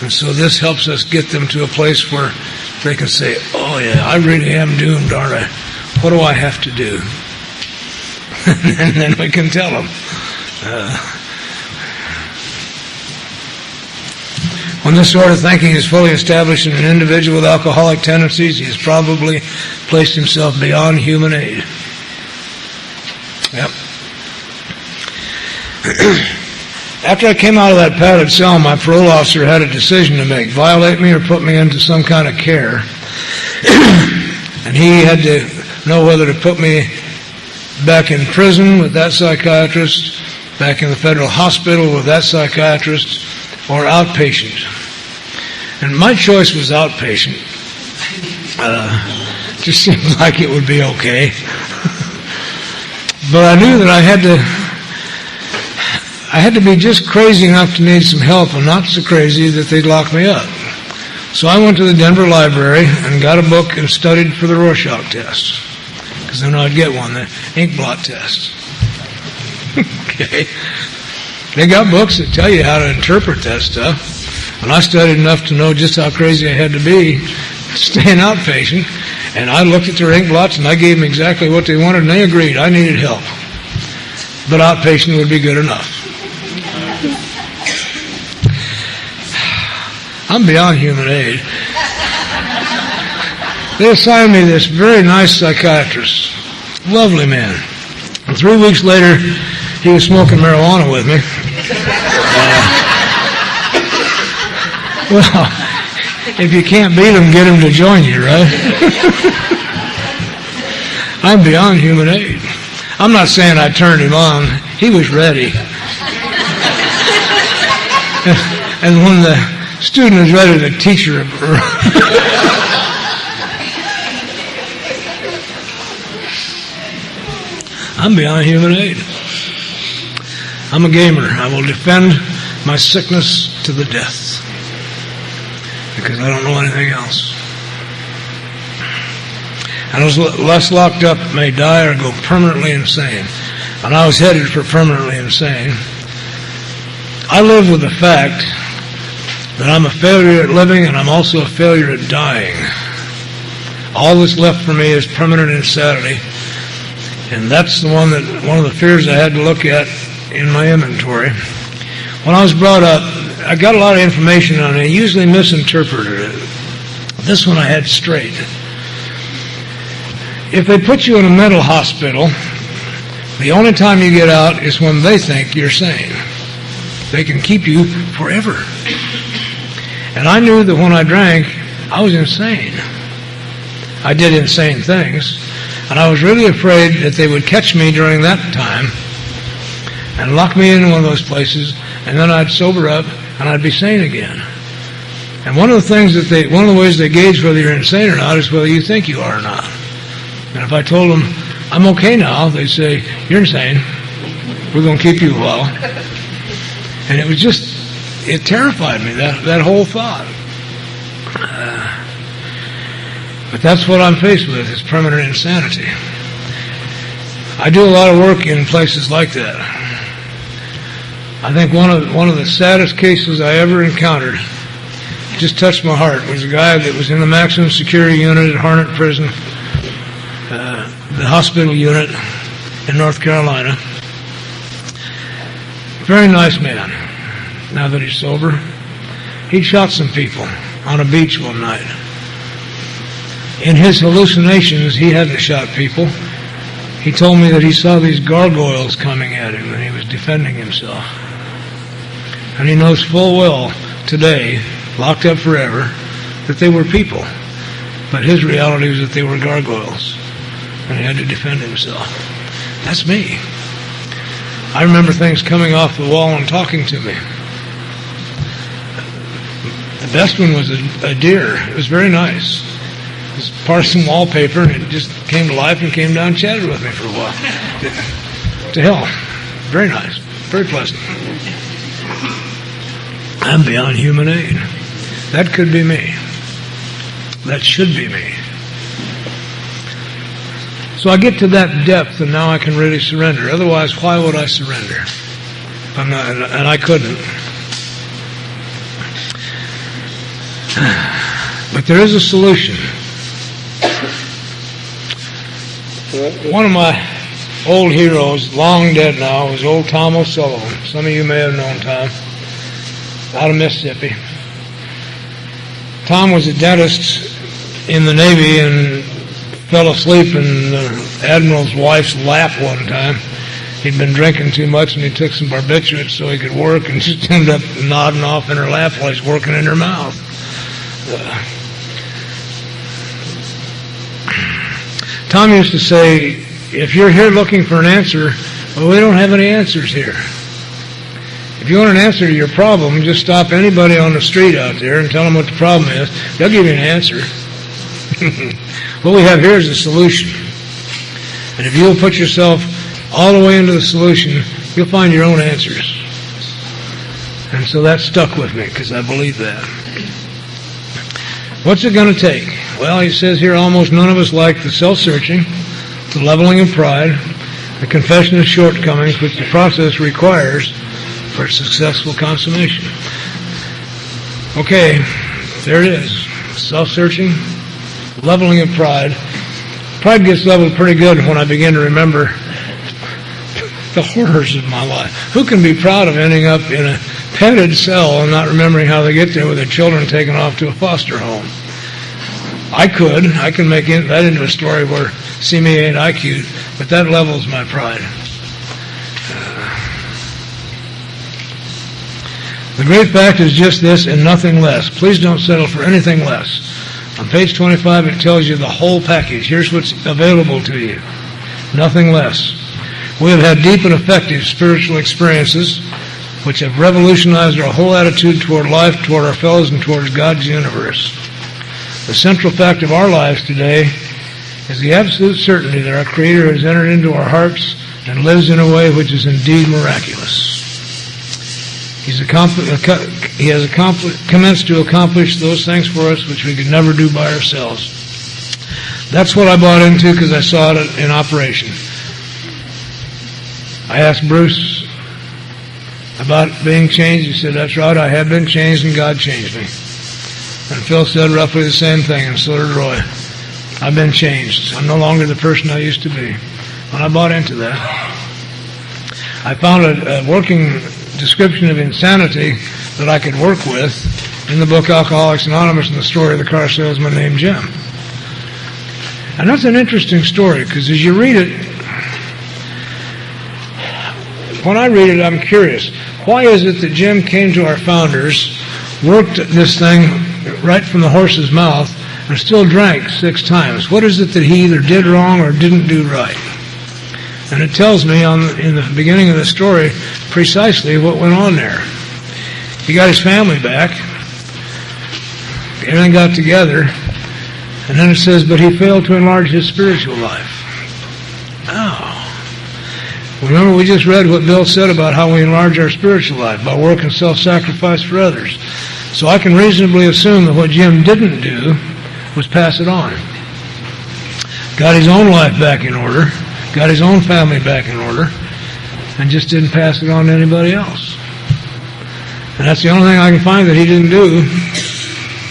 And so this helps us get them to a place where they can say, oh yeah, I really am doomed, aren't I? What do I have to do? And then we can tell them. When this sort of thinking is fully established in an individual with alcoholic tendencies, he has probably placed himself beyond human aid. Yep. After I came out of that padded cell, my parole officer had a decision to make: violate me or put me into some kind of care. And he had to know whether to put me back in prison with that psychiatrist, back in the federal hospital with that psychiatrist, or outpatient. And my choice was outpatient. Just seemed like it would be okay. But I knew that I had to be just crazy enough to need some help, and not so crazy that they'd lock me up. So I went to the Denver Library and got a book and studied for the Rorschach test, because then I'd get one, the ink blot test. Okay. They got books that tell you how to interpret that stuff. And I studied enough to know just how crazy I had to be staying outpatient. And I looked at their ink blots and I gave them exactly what they wanted, and they agreed I needed help. But outpatient would be good enough. I'm beyond human aid. They assigned me this very nice psychiatrist. Lovely man. And 3 weeks later, he was smoking marijuana with me. Well, if you can't beat him, get him to join you, right? I'm beyond human aid. I'm not saying I turned him on. He was ready. And when the student is ready, the teacher... I'm beyond human aid. I'm a gamer. I will defend my sickness to the death, because I don't know anything else. And those less locked up may die or go permanently insane. And I was headed for permanently insane. I live with the fact that I'm a failure at living, and I'm also a failure at dying. All that's left for me is permanent insanity. And that's one of the fears I had to look at in my inventory. When I was brought up, I got a lot of information on it. I usually misinterpreted it. This one I had straight. If they put you in a mental hospital, the only time you get out is when they think you're sane. They can keep you forever. And I knew that when I drank, I was insane. I did insane things. And I was really afraid that they would catch me during that time and lock me in one of those places, and then I'd sober up and I'd be sane again. And one of the ways they gauge whether you're insane or not is whether you think you are or not. And if I told them, I'm okay now, they'd say, you're insane. We're going to keep you a while. And it terrified me, that whole thought. But that's what I'm faced with, is permanent insanity. I do a lot of work in places like that. I think one of the saddest cases I ever encountered, just touched my heart, was a guy that was in the maximum security unit at Harnett Prison, the hospital unit in North Carolina. Very nice man. now that he's sober. He'd shot some people on a beach one night. In his hallucinations, he hadn't shot people. He told me that he saw these gargoyles coming at him and he was defending himself. And he knows full well today, locked up forever, that they were people. But his reality was that they were gargoyles. And he had to defend himself. That's me. I remember things coming off the wall and talking to me. The best one was a deer. It was very nice. It was part of some wallpaper, and it just came to life and came down and chatted with me for a while. To hell. Very nice. Very pleasant. I'm beyond human aid. That could be me. That should be me. So I get to that depth, and now I can really surrender. Otherwise, why would I surrender? I'm not, and I couldn't. But there is a solution. One of my old heroes, long dead now, was old Tom O'Sullivan. Some of you may have known Tom, out of Mississippi. Tom was a dentist in the Navy and fell asleep in the admiral's wife's lap one time. He'd been drinking too much and he took some barbiturates so he could work and just ended up nodding off in her lap while he's working in her mouth. Tom used to say, if you're here looking for an answer, well, we don't have any answers here. If you want an answer to your problem, just stop anybody on the street out there and tell them what the problem is. They'll give you an answer. What we have here is a solution. And if you'll put yourself all the way into the solution, you'll find your own answers. And so that stuck with me because I believe that. What's it going to take? Well, he says here, almost none of us like the self-searching, the leveling of pride, the confession of shortcomings, which the process requires for successful consummation. Okay, there it is. Self-searching, leveling of pride. Pride gets leveled pretty good when I begin to remember the horrors of my life. Who can be proud of ending up in a padded cell and not remembering how they get there with their children taken off to a foster home? I can make that into a story where see me ain't I cute, but that levels my pride. The great fact is just this and nothing less. Please don't settle for anything less. On page 25 it tells you the whole package. Here's what's available to you. Nothing less. We have had deep and effective spiritual experiences which have revolutionized our whole attitude toward life, toward our fellows, and towards God's universe. The central fact of our lives today is the absolute certainty that our Creator has entered into our hearts and lives in a way which is indeed miraculous. He has commenced to accomplish those things for us which we could never do by ourselves. That's what I bought into because I saw it in operation. I asked Bruce about being changed. He said, that's right, I have been changed and God changed me. And Phil said roughly the same thing, and so did Roy. I've been changed. I'm no longer the person I used to be. And I bought into that. I found a working description of insanity that I could work with in the book Alcoholics Anonymous and the story of the car salesman named Jim. And that's an interesting story because as you read it, when I read it, I'm curious. Why is it that Jim came to our founders, worked this thing right from the horse's mouth, and still drank 6 times? What is it that he either did wrong or didn't do right? And it tells me in the beginning of the story precisely what went on there. He got his family back. Everything got together. And then it says, but he failed to enlarge his spiritual life. Oh. Remember, we just read what Bill said about how we enlarge our spiritual life by work and self-sacrifice for others. So I can reasonably assume that what Jim didn't do was pass it on. Got his own life back in order, got his own family back in order, and just didn't pass it on to anybody else. And that's the only thing I can find that he didn't do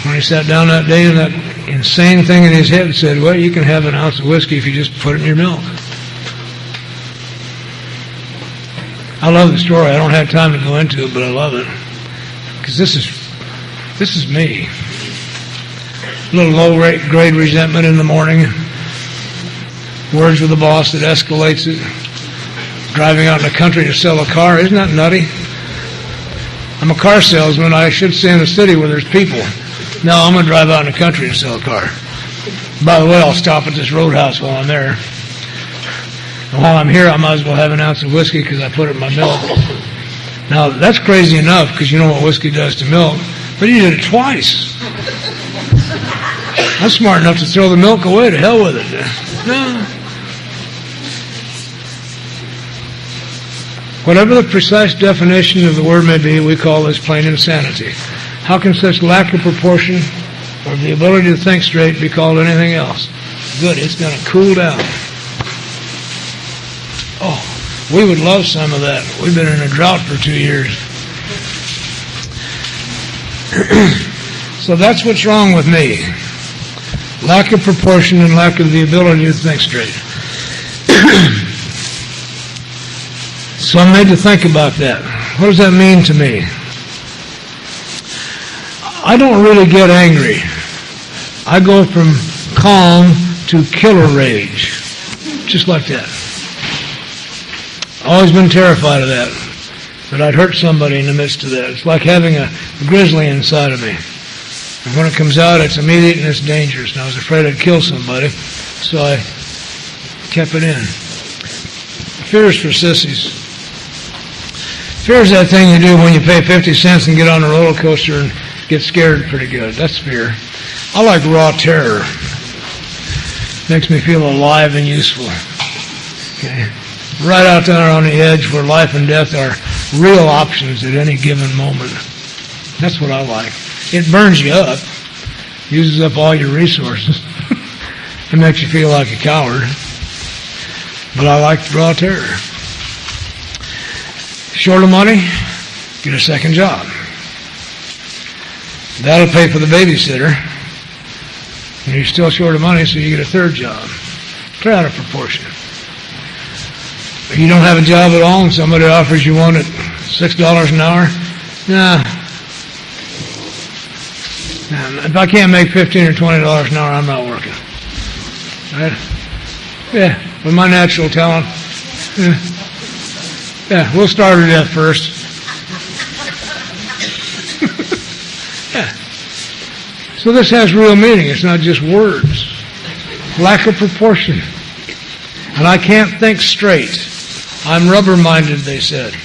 when he sat down that day and that insane thing in his head said, well, you can have an ounce of whiskey if you just put it in your milk. I love the story. I don't have time to go into it, but I love it. because this is me. A little low-grade resentment in the morning. Words with the boss that escalates it. Driving out in the country to sell a car. Isn't that nutty? I'm a car salesman. I should stay in the city where there's people. No, I'm going to drive out in the country and sell a car. By the way, I'll stop at this roadhouse while I'm there. And while I'm here, I might as well have an ounce of whiskey because I put it in my milk. Now, that's crazy enough because you know what whiskey does to milk. But he did it twice. I'm smart enough to throw the milk away. To hell with it. No. Whatever the precise definition of the word may be, we call this plain insanity. How can such lack of proportion or the ability to think straight be called anything else? Good, it's going to cool down. Oh, we would love some of that. We've been in a drought for 2 years. So that's what's wrong with me. Lack of proportion and lack of the ability to think straight. So I'm made to think about that. What does that mean to me? I don't really get angry. I go from calm to killer rage. Just like that. Always been terrified of that. That I'd hurt somebody in the midst of that. It's like having a grizzly inside of me. And when it comes out, it's immediate and it's dangerous. And I was afraid I'd kill somebody, so I kept it in. Fear is for sissies. Fear is that thing you do when you pay 50 cents and get on a roller coaster and get scared pretty good. That's fear. I like raw terror. Makes me feel alive and useful. Okay. Right out there on the edge where life and death are real options at any given moment. That's what I like. It burns you up. Uses up all your resources. It makes you feel like a coward. But I like raw terror. Short of money, get a second job. That'll pay for the babysitter. And you're still short of money, so you get a third job. Clear out of proportion. If you don't have a job at all and somebody offers you one at $6 an hour, nah. If I can't make $15 or $20 an hour, I'm not working. Right? Yeah, with my natural talent. Yeah, we'll start at that first. Yeah. So this has real meaning. It's not just words. Lack of proportion. And I can't think straight. I'm rubber-minded, they said.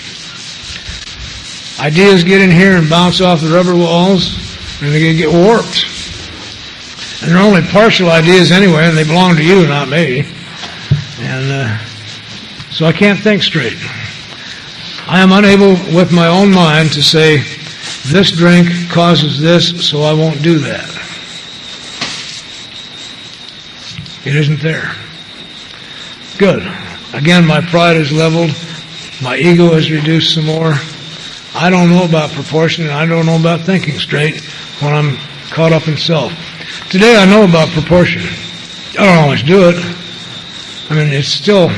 Ideas get in here and bounce off the rubber walls, and they get warped. And they're only partial ideas anyway, and they belong to you, not me. And so I can't think straight. I am unable with my own mind to say, this drink causes this, so I won't do that. It isn't there. Good. Again, my pride is leveled. My ego is reduced some more. I don't know about proportion, and I don't know about thinking straight when I'm caught up in self. Today I know about proportion. I don't always do it. I mean, it's still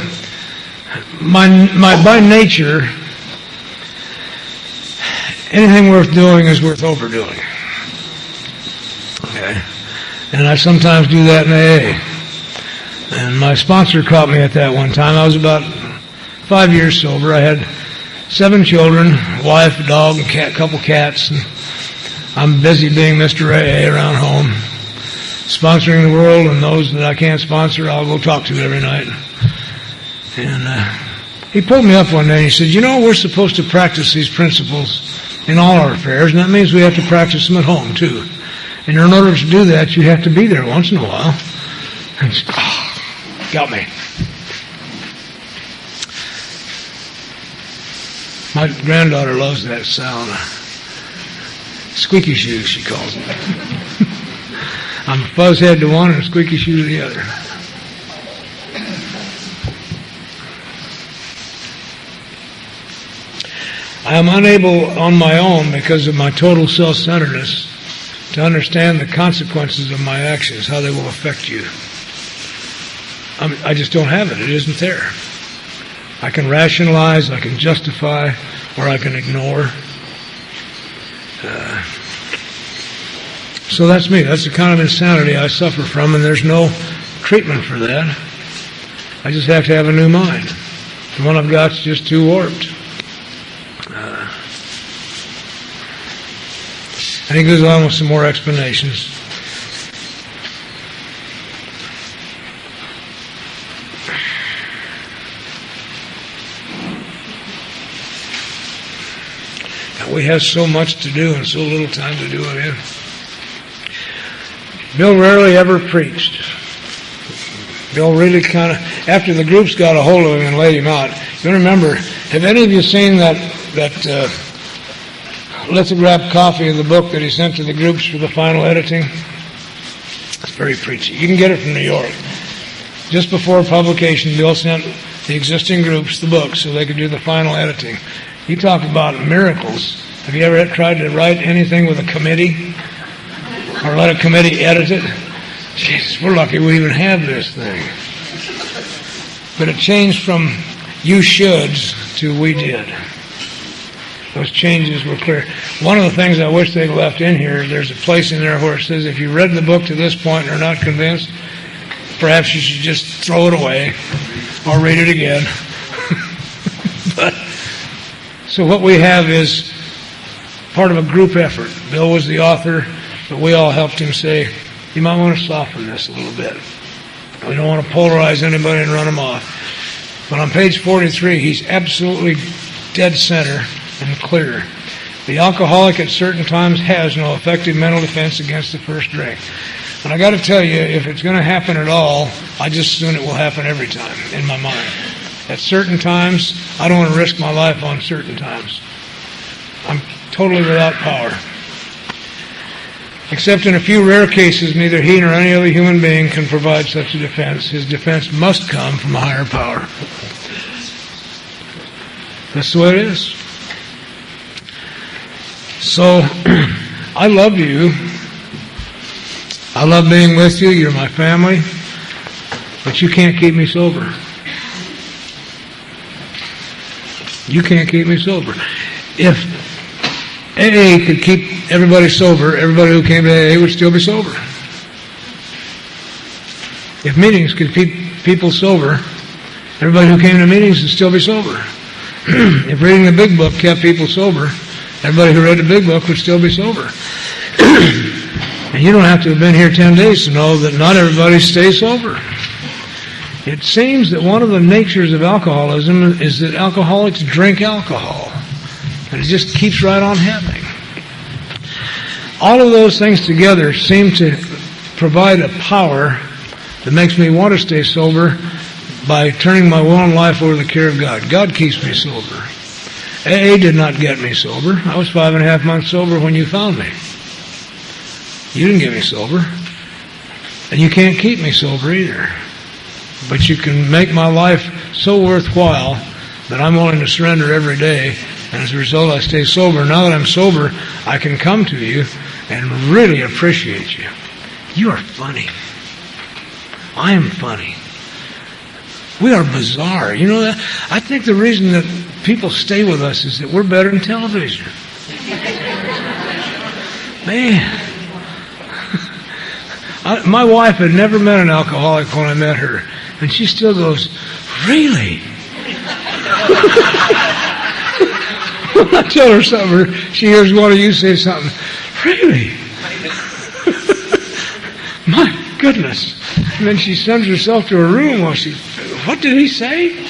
my by nature. Anything worth doing is worth overdoing. Okay, and I sometimes do that in AA. And my sponsor caught me at that one time. I was about 5 years sober. I had 7 children, wife, a dog, and cat, couple cats. And I'm busy being Mr. AA around home, sponsoring the world, and those that I can't sponsor, I'll go talk to every night. And he pulled me up one day and he said, you know, we're supposed to practice these principles in all our affairs, and that means we have to practice them at home, too. And in order to do that, you have to be there once in a while. And got me. My granddaughter loves that sound. Squeaky shoes, she calls it. I'm a fuzzhead to one and a squeaky shoe to the other. I am unable on my own, because of my total self-centeredness, to understand the consequences of my actions, how they will affect you. I just don't have it. It isn't there. I can rationalize, I can justify, or I can ignore. So that's me. That's the kind of insanity I suffer from, and there's no treatment for that. I just have to have a new mind. The one I've got is just too warped. And he goes on with some more explanations. And we have so much to do and so little time to do it in. Bill rarely ever preached. Bill really kind of, after the groups got a hold of him and laid him out, you remember, have any of you seen that lithographed copy of the book that he sent to the groups for the final editing? It's very preachy. You can get it from New York. Just before publication, Bill sent the existing groups the book so they could do the final editing. You talk about miracles. Have you ever tried to write anything with a committee? Or let a committee edit it? Jesus, we're lucky we even have this thing. But it changed from you shoulds to we did. Those changes were clear. One of the things I wish they'd left in here, there's a place in there where it says if you read the book to this point and are not convinced, perhaps you should just throw it away or read it again. So what we have is part of a group effort. Bill was the author, but we all helped him say, you might want to soften this a little bit. We don't want to polarize anybody and run them off. But on page 43, he's absolutely dead center and clear. The alcoholic at certain times has no effective mental defense against the first drink. And I got to tell you, if it's going to happen at all, I just assume it will happen every time in my mind. At certain times, I don't want to risk my life on certain times. I'm totally without power. Except in a few rare cases, neither he nor any other human being can provide such a defense. His defense must come from a higher power. That's the way it is. So, I love you. I love being with you. You're my family. But you can't keep me sober. You can't keep me sober. If AA could keep everybody sober, everybody who came to AA would still be sober. If meetings could keep people sober, everybody who came to meetings would still be sober. If reading the big book kept people sober, everybody who read the big book would still be sober. And you don't have to have been here 10 days to know that not everybody stays sober. It seems that one of the natures of alcoholism is that alcoholics drink alcohol. And it just keeps right on happening. All of those things together seem to provide a power that makes me want to stay sober by turning my will and life over to the care of God. God keeps me sober. AA did not get me sober. I was 5.5 months sober when you found me. You didn't get me sober. And you can't keep me sober either. But you can make my life so worthwhile that I'm willing to surrender every day. And as a result, I stay sober. Now that I'm sober, I can come to you and really appreciate you. You are funny. I am funny. We are bizarre. You know that? I think the reason that people stay with us is that we're better than television. Man. My wife had never met an alcoholic when I met her. And she still goes, really? When I tell her something, she hears one of you say something. Really? My goodness. And then she sends herself to her room while she, what did he say?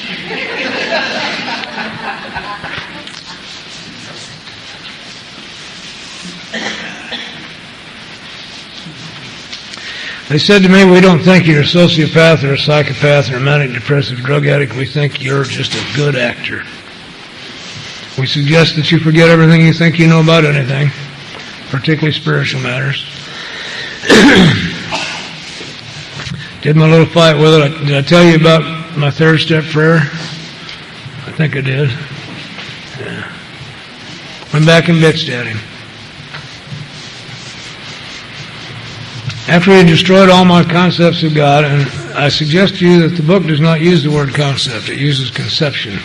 They said to me, we don't think you're a sociopath or a psychopath or a manic depressive drug addict. We think you're just a good actor. We suggest that you forget everything you think you know about anything, particularly spiritual matters. Did my little fight with it. Did I tell you about my third step prayer? I think I did. Yeah. Went back and bitched at him. After he destroyed all my concepts of God, and I suggest to you that the book does not use the word concept, it uses conception.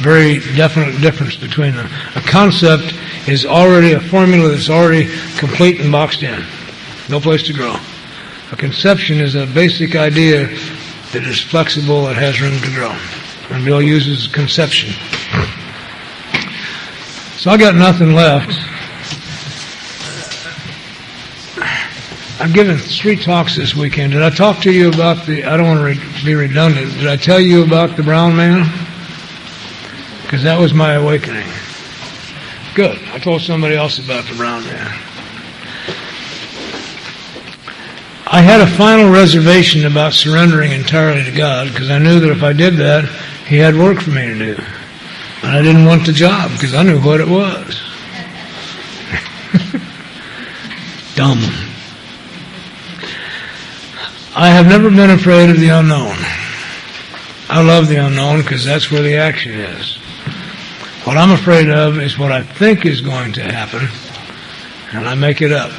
very definite difference between them. A concept is already a formula that's already complete and boxed in. No place to grow. A conception is a basic idea that is flexible, that has room to grow. And Bill uses conception. So I got nothing left. I've given 3 talks this weekend. Did I talk to you about I don't want to be redundant, did I tell you about the brown man? Because that was my awakening. Good. I told somebody else about the brown man. I had a final reservation about surrendering entirely to God because I knew that if I did that, He had work for me to do. And I didn't want the job because I knew what it was. Dumb. I have never been afraid of the unknown. I love the unknown because that's where the action is. What I'm afraid of is what I think is going to happen, and I make it up.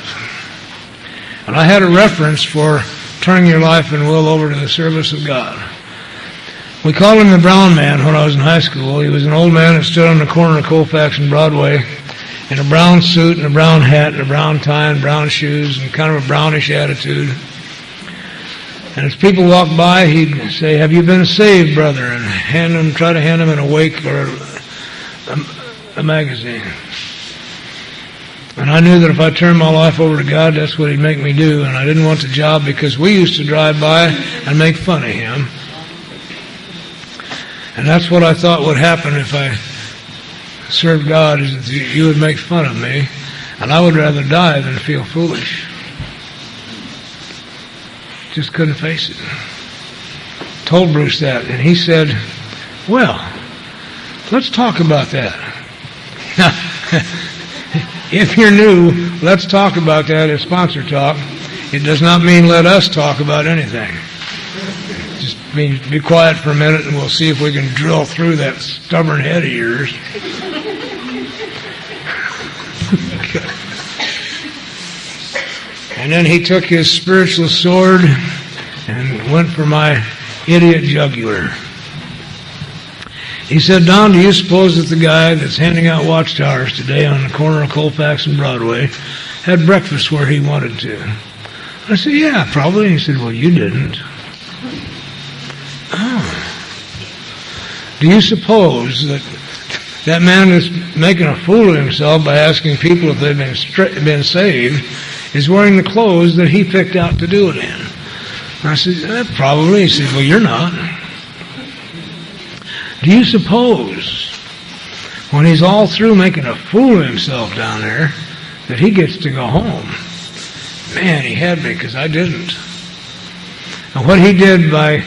And I had a reference for turning your life and will over to the service of God. We called him the brown man when I was in high school. He was an old man that stood on the corner of Colfax and Broadway in a brown suit and a brown hat and a brown tie and brown shoes and kind of a brownish attitude. And as people walked by, he'd say, "Have you been saved, brother?" And try to hand them an awake or a magazine. And I knew that if I turned my life over to God, that's what He'd make me do. And I didn't want the job because we used to drive by and make fun of him. And that's what I thought would happen if I served God, is that you would make fun of me. And I would rather die than feel foolish. Just couldn't face it. Told Bruce that, and he said, "Well, let's talk about that." Now, if you're new, let's talk about that as sponsor talk. It does not mean let us talk about anything. Just means be quiet for a minute and we'll see if we can drill through that stubborn head of yours. And then he took his spiritual sword and went for my idiot jugular. He said, "Don, do you suppose that the guy that's handing out watchtowers today on the corner of Colfax and Broadway had breakfast where he wanted to?" I said, "Yeah, probably." He said, "Well, you didn't." Oh. Do you suppose that that man is making a fool of himself by asking people if they've been saved is wearing the clothes that he picked out to do it in? I said, "Probably." He said, "Well, you're not. Do you suppose when he's all through making a fool of himself down there that he gets to go home?" Man, he had me because I didn't. And what he did by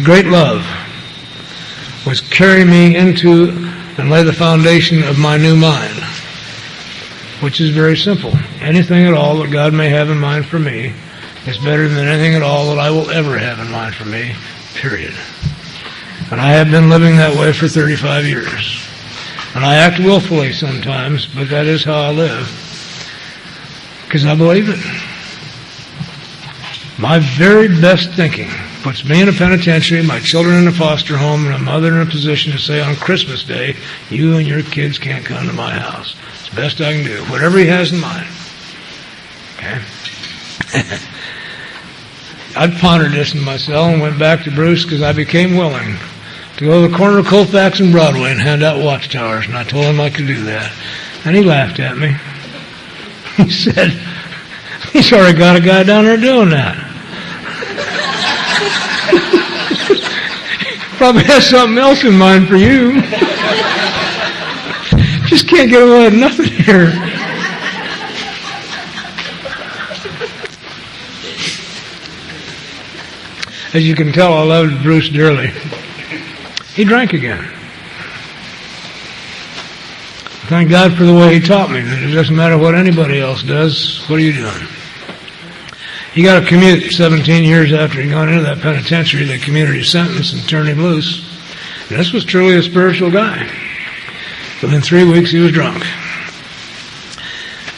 great love was carry me into and lay the foundation of my new mind, which is very simple. Anything at all that God may have in mind for me is better than anything at all that I will ever have in mind for me, period. And I have been living that way for 35 years. And I act willfully sometimes, but that is how I live. Because I believe it. My very best thinking puts me in a penitentiary, my children in a foster home, and a mother in a position to say on Christmas Day, "You and your kids can't come to my house." It's the best I can do. Whatever he has in mind. Okay? I pondered this in myself and went back to Bruce because I became willing to go to the corner of Colfax and Broadway and hand out watchtowers, and I told him I could do that. And he laughed at me. He said, "He's already got a guy down there doing that." Probably has something else in mind for you. Just can't get away with nothing here. As you can tell, I loved Bruce dearly. He drank again. Thank God for the way he taught me that it doesn't matter what anybody else does. What are you doing? He got a commute 17 years after he got into that penitentiary. They commuted his sentence and turned him loose. And this was truly a spiritual guy. Within 3 weeks, he was drunk.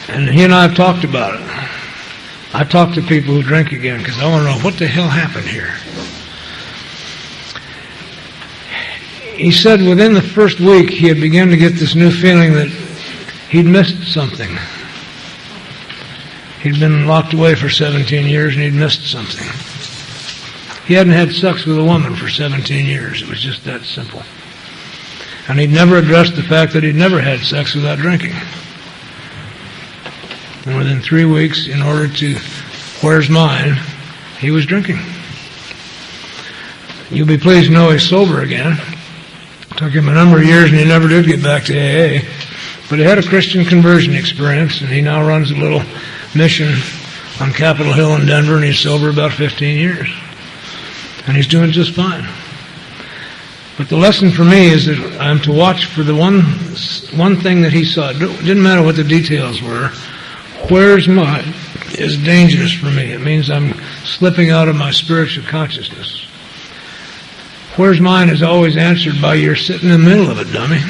And he and I have talked about it. I've talked to people who drink again because I want to know what the hell happened here. he said within the first week he had begun to get this new feeling that he'd missed something. He'd been locked away for 17 years and he'd missed something. He hadn't had sex with a woman for 17 years. It was just that simple. And he'd never addressed the fact that he'd never had sex without drinking. And within 3 weeks, in order to where's mine, he was drinking. You'll be pleased to know he's sober again. It took him a number of years and he never did get back to AA. But he had a Christian conversion experience and he now runs a little mission on Capitol Hill in Denver and he's sober about 15 years. And he's doing just fine. But the lesson for me is that I'm to watch for the one thing that he saw. It didn't matter what the details were. Where's mine is dangerous for me. It means I'm slipping out of my spiritual consciousness. Where's mine is always answered by you're sitting in the middle of it, dummy.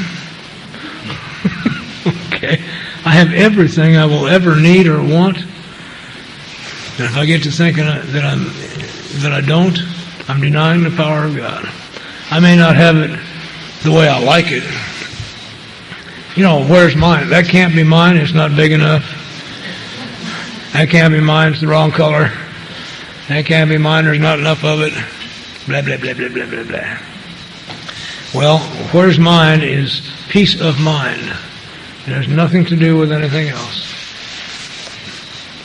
Okay. I have everything I will ever need or want. And if I get to thinking that I don't, I'm denying the power of God. I may not have it the way I like it. You know, where's mine? That can't be mine. It's not big enough. That can't be mine. It's the wrong color. That can't be mine. There's not enough of it. Blah, blah, blah, blah, blah, blah, blah. Well, where's mine is peace of mind. It has nothing to do with anything else.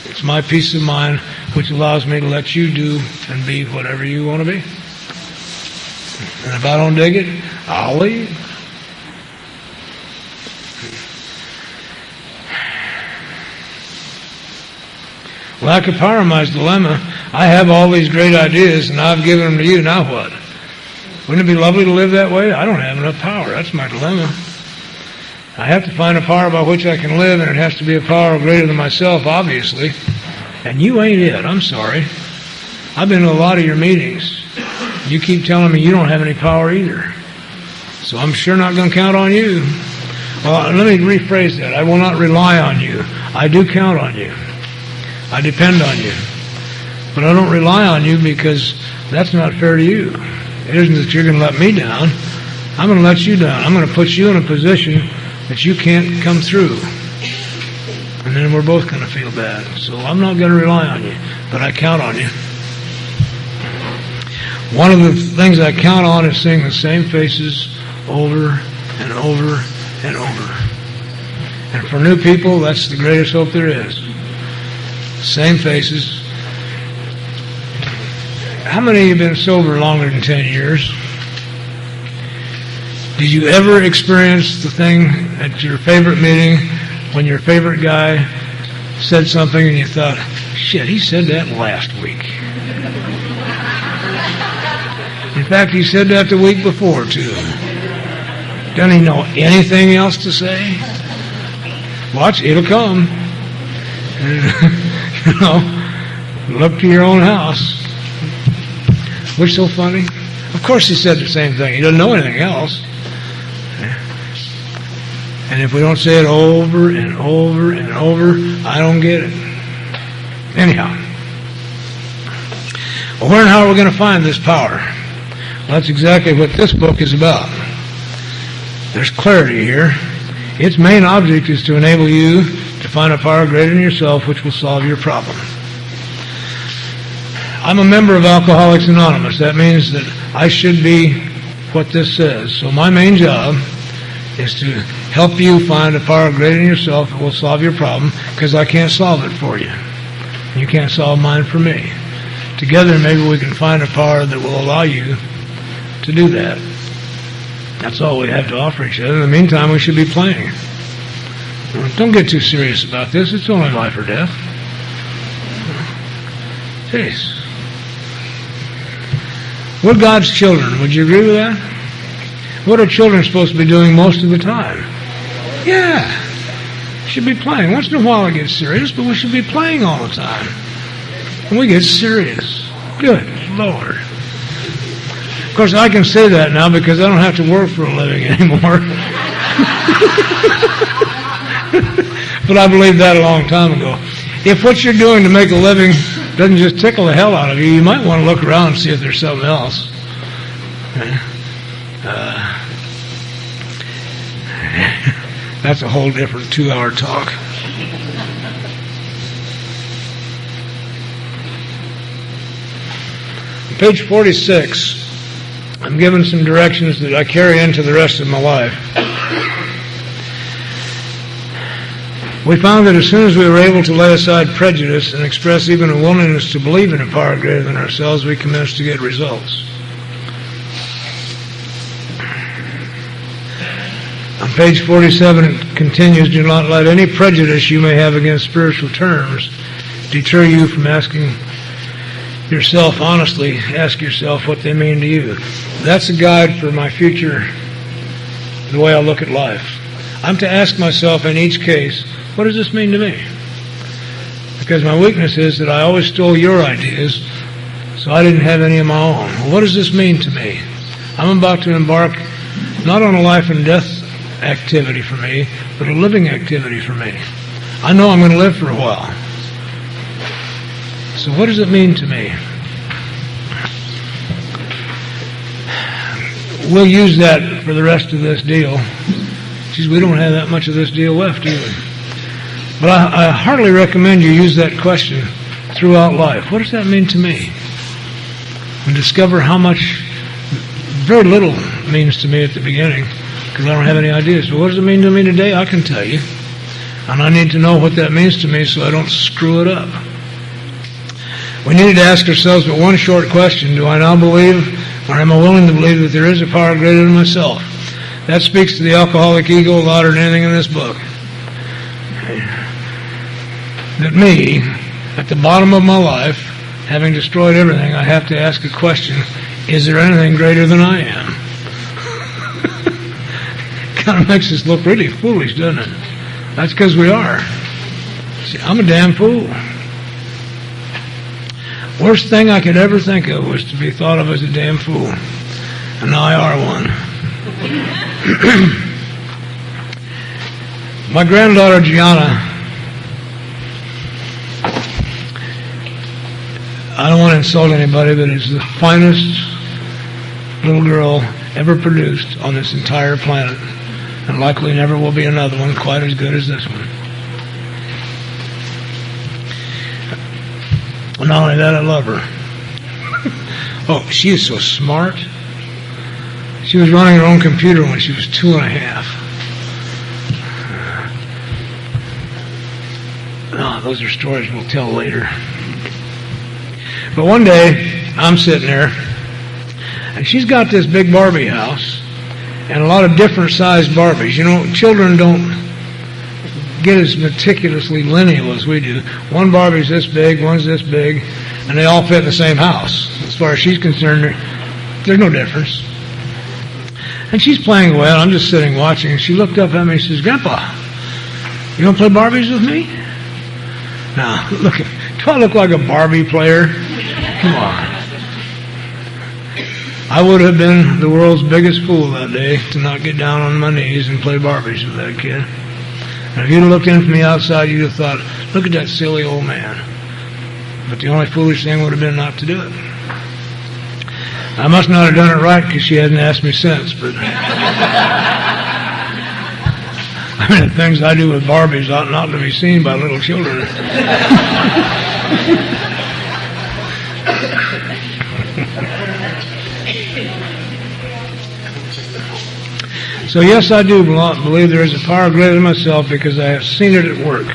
It's my peace of mind which allows me to let you do and be whatever you want to be. And if I don't dig it, I'll leave. Lack of power, my dilemma. I have all these great ideas and I've given them to you. Now what? Wouldn't it be lovely to live that way? I don't have enough power. That's my dilemma. I have to find a power by which I can live, and it has to be a power greater than myself, obviously. And you ain't it. I'm sorry. I've been to a lot of your meetings. You keep telling me you don't have any power either. So I'm sure not going to count on you. Well, let me rephrase that. I will not rely on you. I do count on you. I depend on you. But I don't rely on you because that's not fair to you. It isn't that you're going to let me down. I'm going to let you down. I'm going to put you in a position that you can't come through. And then we're both going to feel bad. So I'm not going to rely on you, but I count on you. One of the things I count on is seeing the same faces over and over and over. And for new people, that's the greatest hope there is. Same faces. How many of you have been sober longer than 10 years? Did you ever experience the thing at your favorite meeting when your favorite guy said something and you thought, shit, he said that last week? In fact, he said that the week before, too. Doesn't he know anything else to say? Watch, it'll come. You know, look to your own house. What's so funny? Of course he said the same thing. He doesn't know anything else. And if we don't say it over and over and over, I don't get it. Anyhow. Well, where and how are we going to find this power? Well, that's exactly what this book is about. There's clarity here. Its main object is to enable you to find a power greater than yourself which will solve your problem. I'm a member of Alcoholics Anonymous. That means that I should be what this says. So my main job is to help you find a power greater than yourself that will solve your problem, because I can't solve it for you. You can't solve mine for me. Together, maybe we can find a power that will allow you to do that. That's all we have to offer each other. In the meantime, we should be playing. Don't get too serious about this. It's only life or death. Jeez. We're God's children. Would you agree with that? What are children supposed to be doing most of the time? Yeah. Should be playing. Once in a while it gets serious, but we should be playing all the time. And we get serious. Good Lord. Of course, I can say that now because I don't have to work for a living anymore. But I believed that a long time ago. If what you're doing to make a living doesn't just tickle the hell out of you, you might want to look around and see if there's something else. That's a whole different 2-hour talk. On page 46, I'm given some directions that I carry into the rest of my life. We found that as soon as we were able to lay aside prejudice and express even a willingness to believe in a power greater than ourselves, we commenced to get results. On page 47, it continues, do not let any prejudice you may have against spiritual terms deter you from asking yourself honestly, ask yourself what they mean to you. That's a guide for my future, the way I look at life. I'm to ask myself in each case, what does this mean to me? Because my weakness is that I always stole your ideas, so I didn't have any of my own. Well, what does this mean to me? I'm about to embark not on a life and death activity for me, but a living activity for me. I know I'm going to live for a while. So what does it mean to me? We'll use that for the rest of this deal. Geez, we don't have that much of this deal left, do we? But I heartily recommend you use that question throughout life. What does that mean to me? And discover how much, very little means to me at the beginning, because I don't have any ideas. But what does it mean to me today? I can tell you. And I need to know what that means to me so I don't screw it up. We need to ask ourselves but one short question. Do I now believe, or am I willing to believe that there is a power greater than myself? That speaks to the alcoholic ego louder than anything in this book. That me, at the bottom of my life, having destroyed everything, I have to ask a question, is there anything greater than I am? Kind of makes us look really foolish, doesn't it? That's because we are. See, I'm a damn fool. Worst thing I could ever think of was to be thought of as a damn fool. And now I are one. My granddaughter Gianna, I don't want to insult anybody, but is the finest little girl ever produced on this entire planet. And likely never will be another one quite as good as this one. And not only that, I love her. Oh, she is so smart. She was running her own computer when she was 2.5. Oh, those are stories we'll tell later. But one day, I'm sitting there, and she's got this big Barbie house, and a lot of different sized Barbies. You know, children don't get as meticulously lineal as we do. One Barbie's this big, one's this big, and they all fit in the same house. As far as she's concerned, there's no difference. And she's playing away, and I'm just sitting watching, and she looked up at me and says, Grandpa, you want to play Barbies with me? Now, look, do I look like a Barbie player? Come on. I would have been the world's biggest fool that day to not get down on my knees and play Barbies with that kid. And if you'd have looked in from the outside, you'd have thought, look at that silly old man. But the only foolish thing would have been not to do it. I must not have done it right because she hasn't asked me since, but I mean, the things I do with Barbies ought not to be seen by little children. So yes, I do believe there is a power greater than myself because I have seen it at work.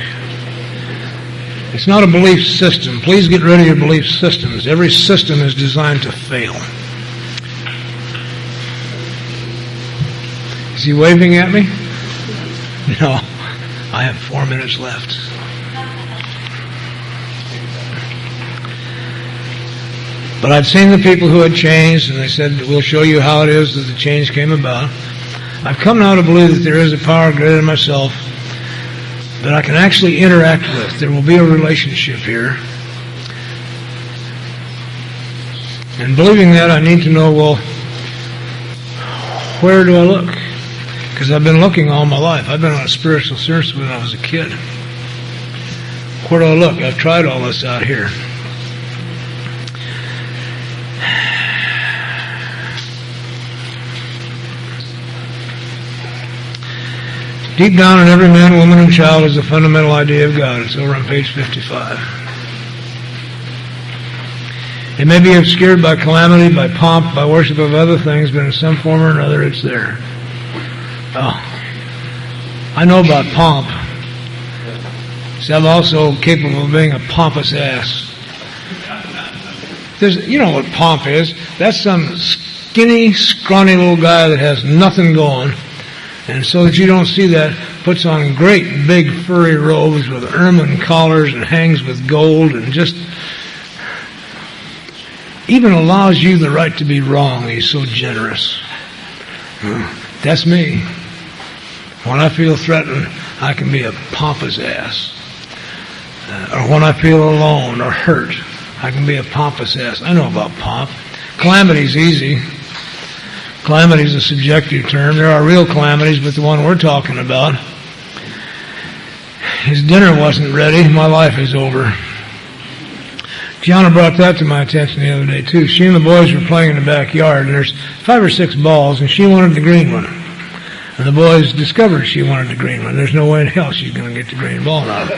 It's not a belief system. Please get rid of your belief systems. Every system is designed to fail. Is he waving at me? No. I have 4 minutes left. But I'd seen the people who had changed, and they said, we'll show you how it is that the change came about. I've come now to believe that there is a power greater than myself that I can actually interact with. There will be a relationship here. And believing that, I need to know, well, where do I look? Because I've been looking all my life. I've been on a spiritual search when I was a kid. Where do I look? I've tried all this out here. Deep down in every man, woman, and child is the fundamental idea of God. It's over on page 55. It may be obscured by calamity, by pomp, by worship of other things, but in some form or another it's there. Oh, I know about pomp. See, I'm also capable of being a pompous ass. You know what pomp is. That's some skinny, scrawny little guy that has nothing going. And so that you don't see that, puts on great big furry robes with ermine collars and hangs with gold and just even allows you the right to be wrong. He's so generous. That's me. When I feel threatened, I can be a pompous ass. Or when I feel alone or hurt, I can be a pompous ass. I know about pomp. Calamity's easy. Calamity's a subjective term. There are real calamities, but the one we're talking about, his dinner wasn't ready. My life is over. Gianna brought that to my attention the other day, too. She and the boys were playing in the backyard, and there's 5 or 6 balls, and she wanted the green one. And the boys discovered she wanted the green one. There's no way in hell she's going to get the green ball out of it.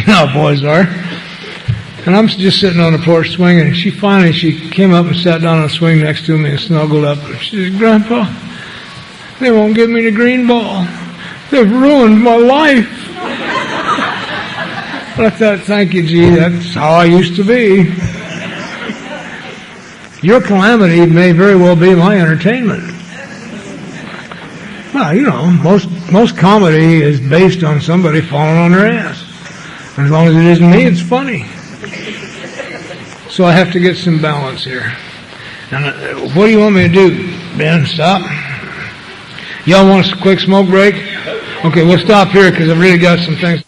You know how boys are. And I'm just sitting on the porch swinging, and she came up and sat down on the swing next to me and snuggled up. And she said, "Grandpa, they won't give me the green ball. They've ruined my life." But I thought, thank you, G, that's how I used to be. Your calamity may very well be my entertainment. Well, you know, most comedy is based on somebody falling on their ass. And as long as it isn't me, it's funny. So I have to get some balance here. And what do you want me to do, Ben? Stop? Y'all want a quick smoke break? Okay, we'll stop here because I've really got some things.